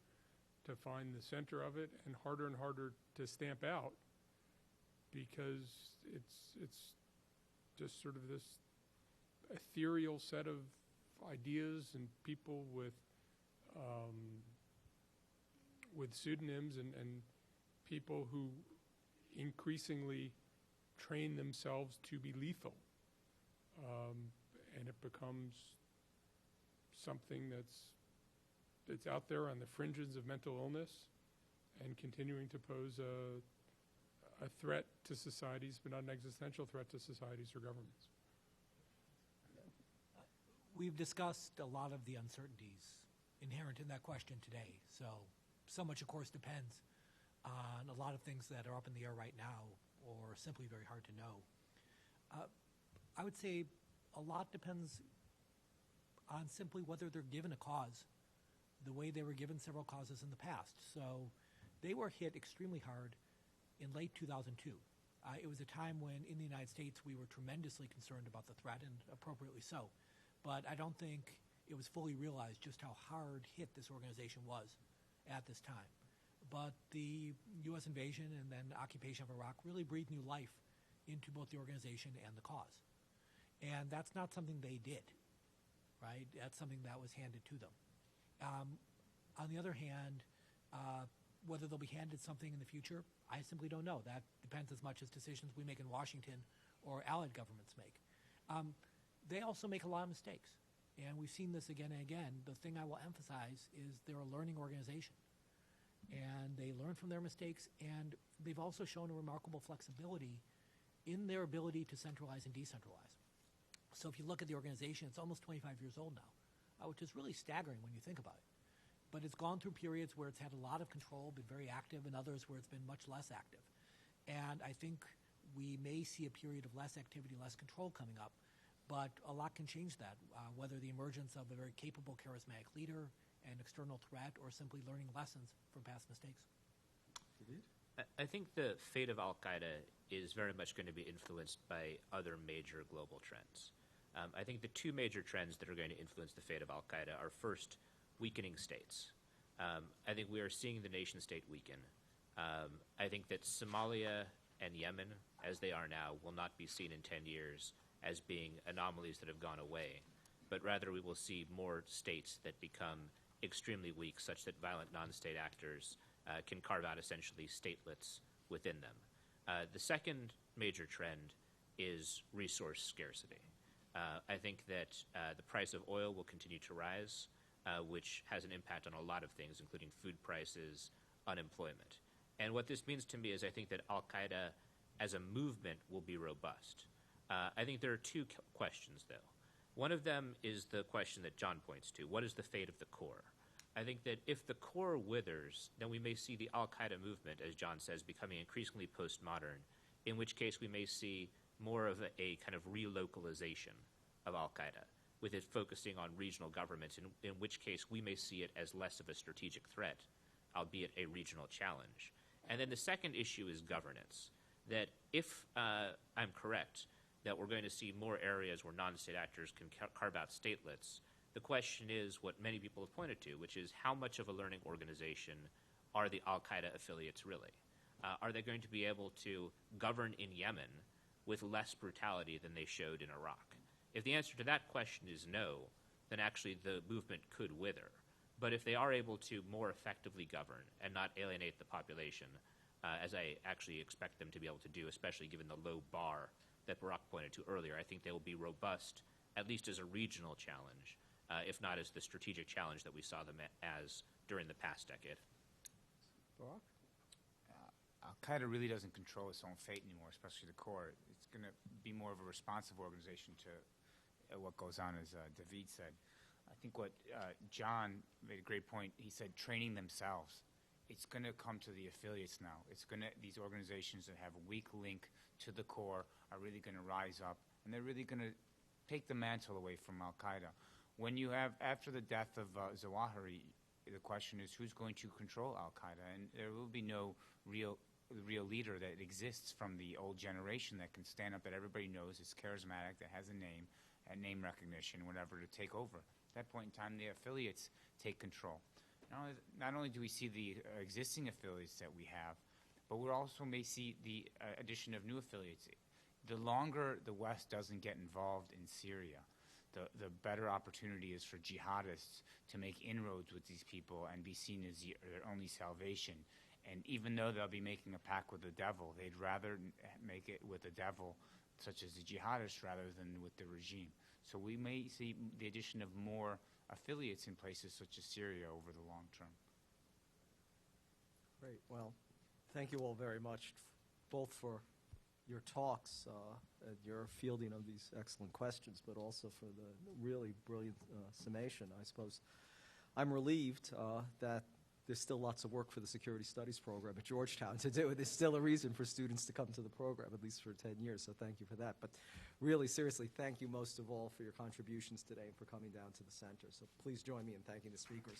to find the center of it, and harder to stamp out, because it's just sort of this ethereal set of ideas and people with pseudonyms and people who increasingly train themselves to be lethal, and it becomes something that's out there on the fringes of mental illness and continuing to pose a threat to societies, but not an existential threat to societies or governments. We've discussed a lot of the uncertainties inherent in that question today. So much, of course, depends on a lot of things that are up in the air right now or simply very hard to know. I would say a lot depends on simply whether they're given a cause, the way they were given several causes in the past. So they were hit extremely hard in late 2002. It was a time when in the United States we were tremendously concerned about the threat, and appropriately so. But I don't think it was fully realized just how hard hit this organization was at this time. But the U.S. invasion and then occupation of Iraq really breathed new life into both the organization and the cause. And that's not something they did, right? That's something that was handed to them. On the other hand, whether they'll be handed something in the future, I simply don't know. That depends as much as decisions we make in Washington or allied governments make. They also make a lot of mistakes, and we've seen this again and again. The thing I will emphasize is they're a learning organization, and they learn from their mistakes, and they've also shown a remarkable flexibility in their ability to centralize and decentralize. So if you look at the organization, it's almost 25 years old now, which is really staggering when you think about it. But it's gone through periods where it's had a lot of control, been very active, and others where it's been much less active. And I think we may see a period of less activity, less control coming up, but a lot can change that, whether the emergence of a very capable, charismatic leader, an external threat, or simply learning lessons from past mistakes. I think the fate of Al-Qaeda is very much going to be influenced by other major global trends. I think the two major trends that are going to influence the fate of Al-Qaeda are, first, weakening states. I think we are seeing the nation state weaken. I think that Somalia and Yemen, as they are now, will not be seen in 10 years as being anomalies that have gone away, but rather we will see more states that become extremely weak, such that violent non-state actors can carve out essentially statelets within them. The second major trend is resource scarcity. I think that the price of oil will continue to rise, which has an impact on a lot of things, including food prices, unemployment. And what this means to me is I think that Al-Qaeda as a movement will be robust. I think there are two questions, though. One of them is the question that John points to. What is the fate of the core? I think that if the core withers, then we may see the Al-Qaeda movement, as John says, becoming increasingly postmodern, in which case we may see more of a kind of relocalization of Al-Qaeda, with it focusing on regional governments, in which case we may see it as less of a strategic threat, albeit a regional challenge. And then the second issue is governance, that if I'm correct, that we're going to see more areas where non-state actors can carve out statelets, the question is what many people have pointed to, which is how much of a learning organization are the Al-Qaeda affiliates really? Are they going to be able to govern in Yemen with less brutality than they showed in Iraq? If the answer to that question is no, then actually the movement could wither. But if they are able to more effectively govern and not alienate the population, as I actually expect them to be able to do, especially given the low bar that Barack pointed to earlier, I think they will be robust, at least as a regional challenge, if not as the strategic challenge that we saw them as during the past decade. Barack? Al-Qaeda really doesn't control its own fate anymore, especially the core. It's going to be more of a responsive organization to what goes on, as David said. I think what John made a great point. He said training themselves. It's going to come to the affiliates now. It's going to, these organizations that have a weak link to the core are really going to rise up, and they're really going to take the mantle away from Al-Qaeda. When you have, after the death of Zawahiri, the question is who's going to control Al-Qaeda, and there will be no real leader that exists from the old generation that can stand up, that everybody knows is charismatic, that has a name and name recognition, whatever, to take over. At that point in time, the affiliates take control. Not only do we see the existing affiliates that we have, but we also may see the addition of new affiliates. The longer the West doesn't get involved in Syria, the better opportunity is for jihadists to make inroads with these people and be seen as their only salvation. And even though they'll be making a pact with the devil, they'd rather make it with the devil, such as the jihadists, rather than with the regime. So we may see the addition of more affiliates in places such as Syria over the long term. Great. Well, thank you all very much, both for your talks and your fielding of these excellent questions, but also for the really brilliant summation. I suppose I'm relieved that there's still lots of work for the Security Studies program at Georgetown to do. There's still a reason for students to come to the program, at least for 10 years, so thank you for that. But really, seriously, thank you most of all for your contributions today and for coming down to the center. So please join me in thanking the speakers.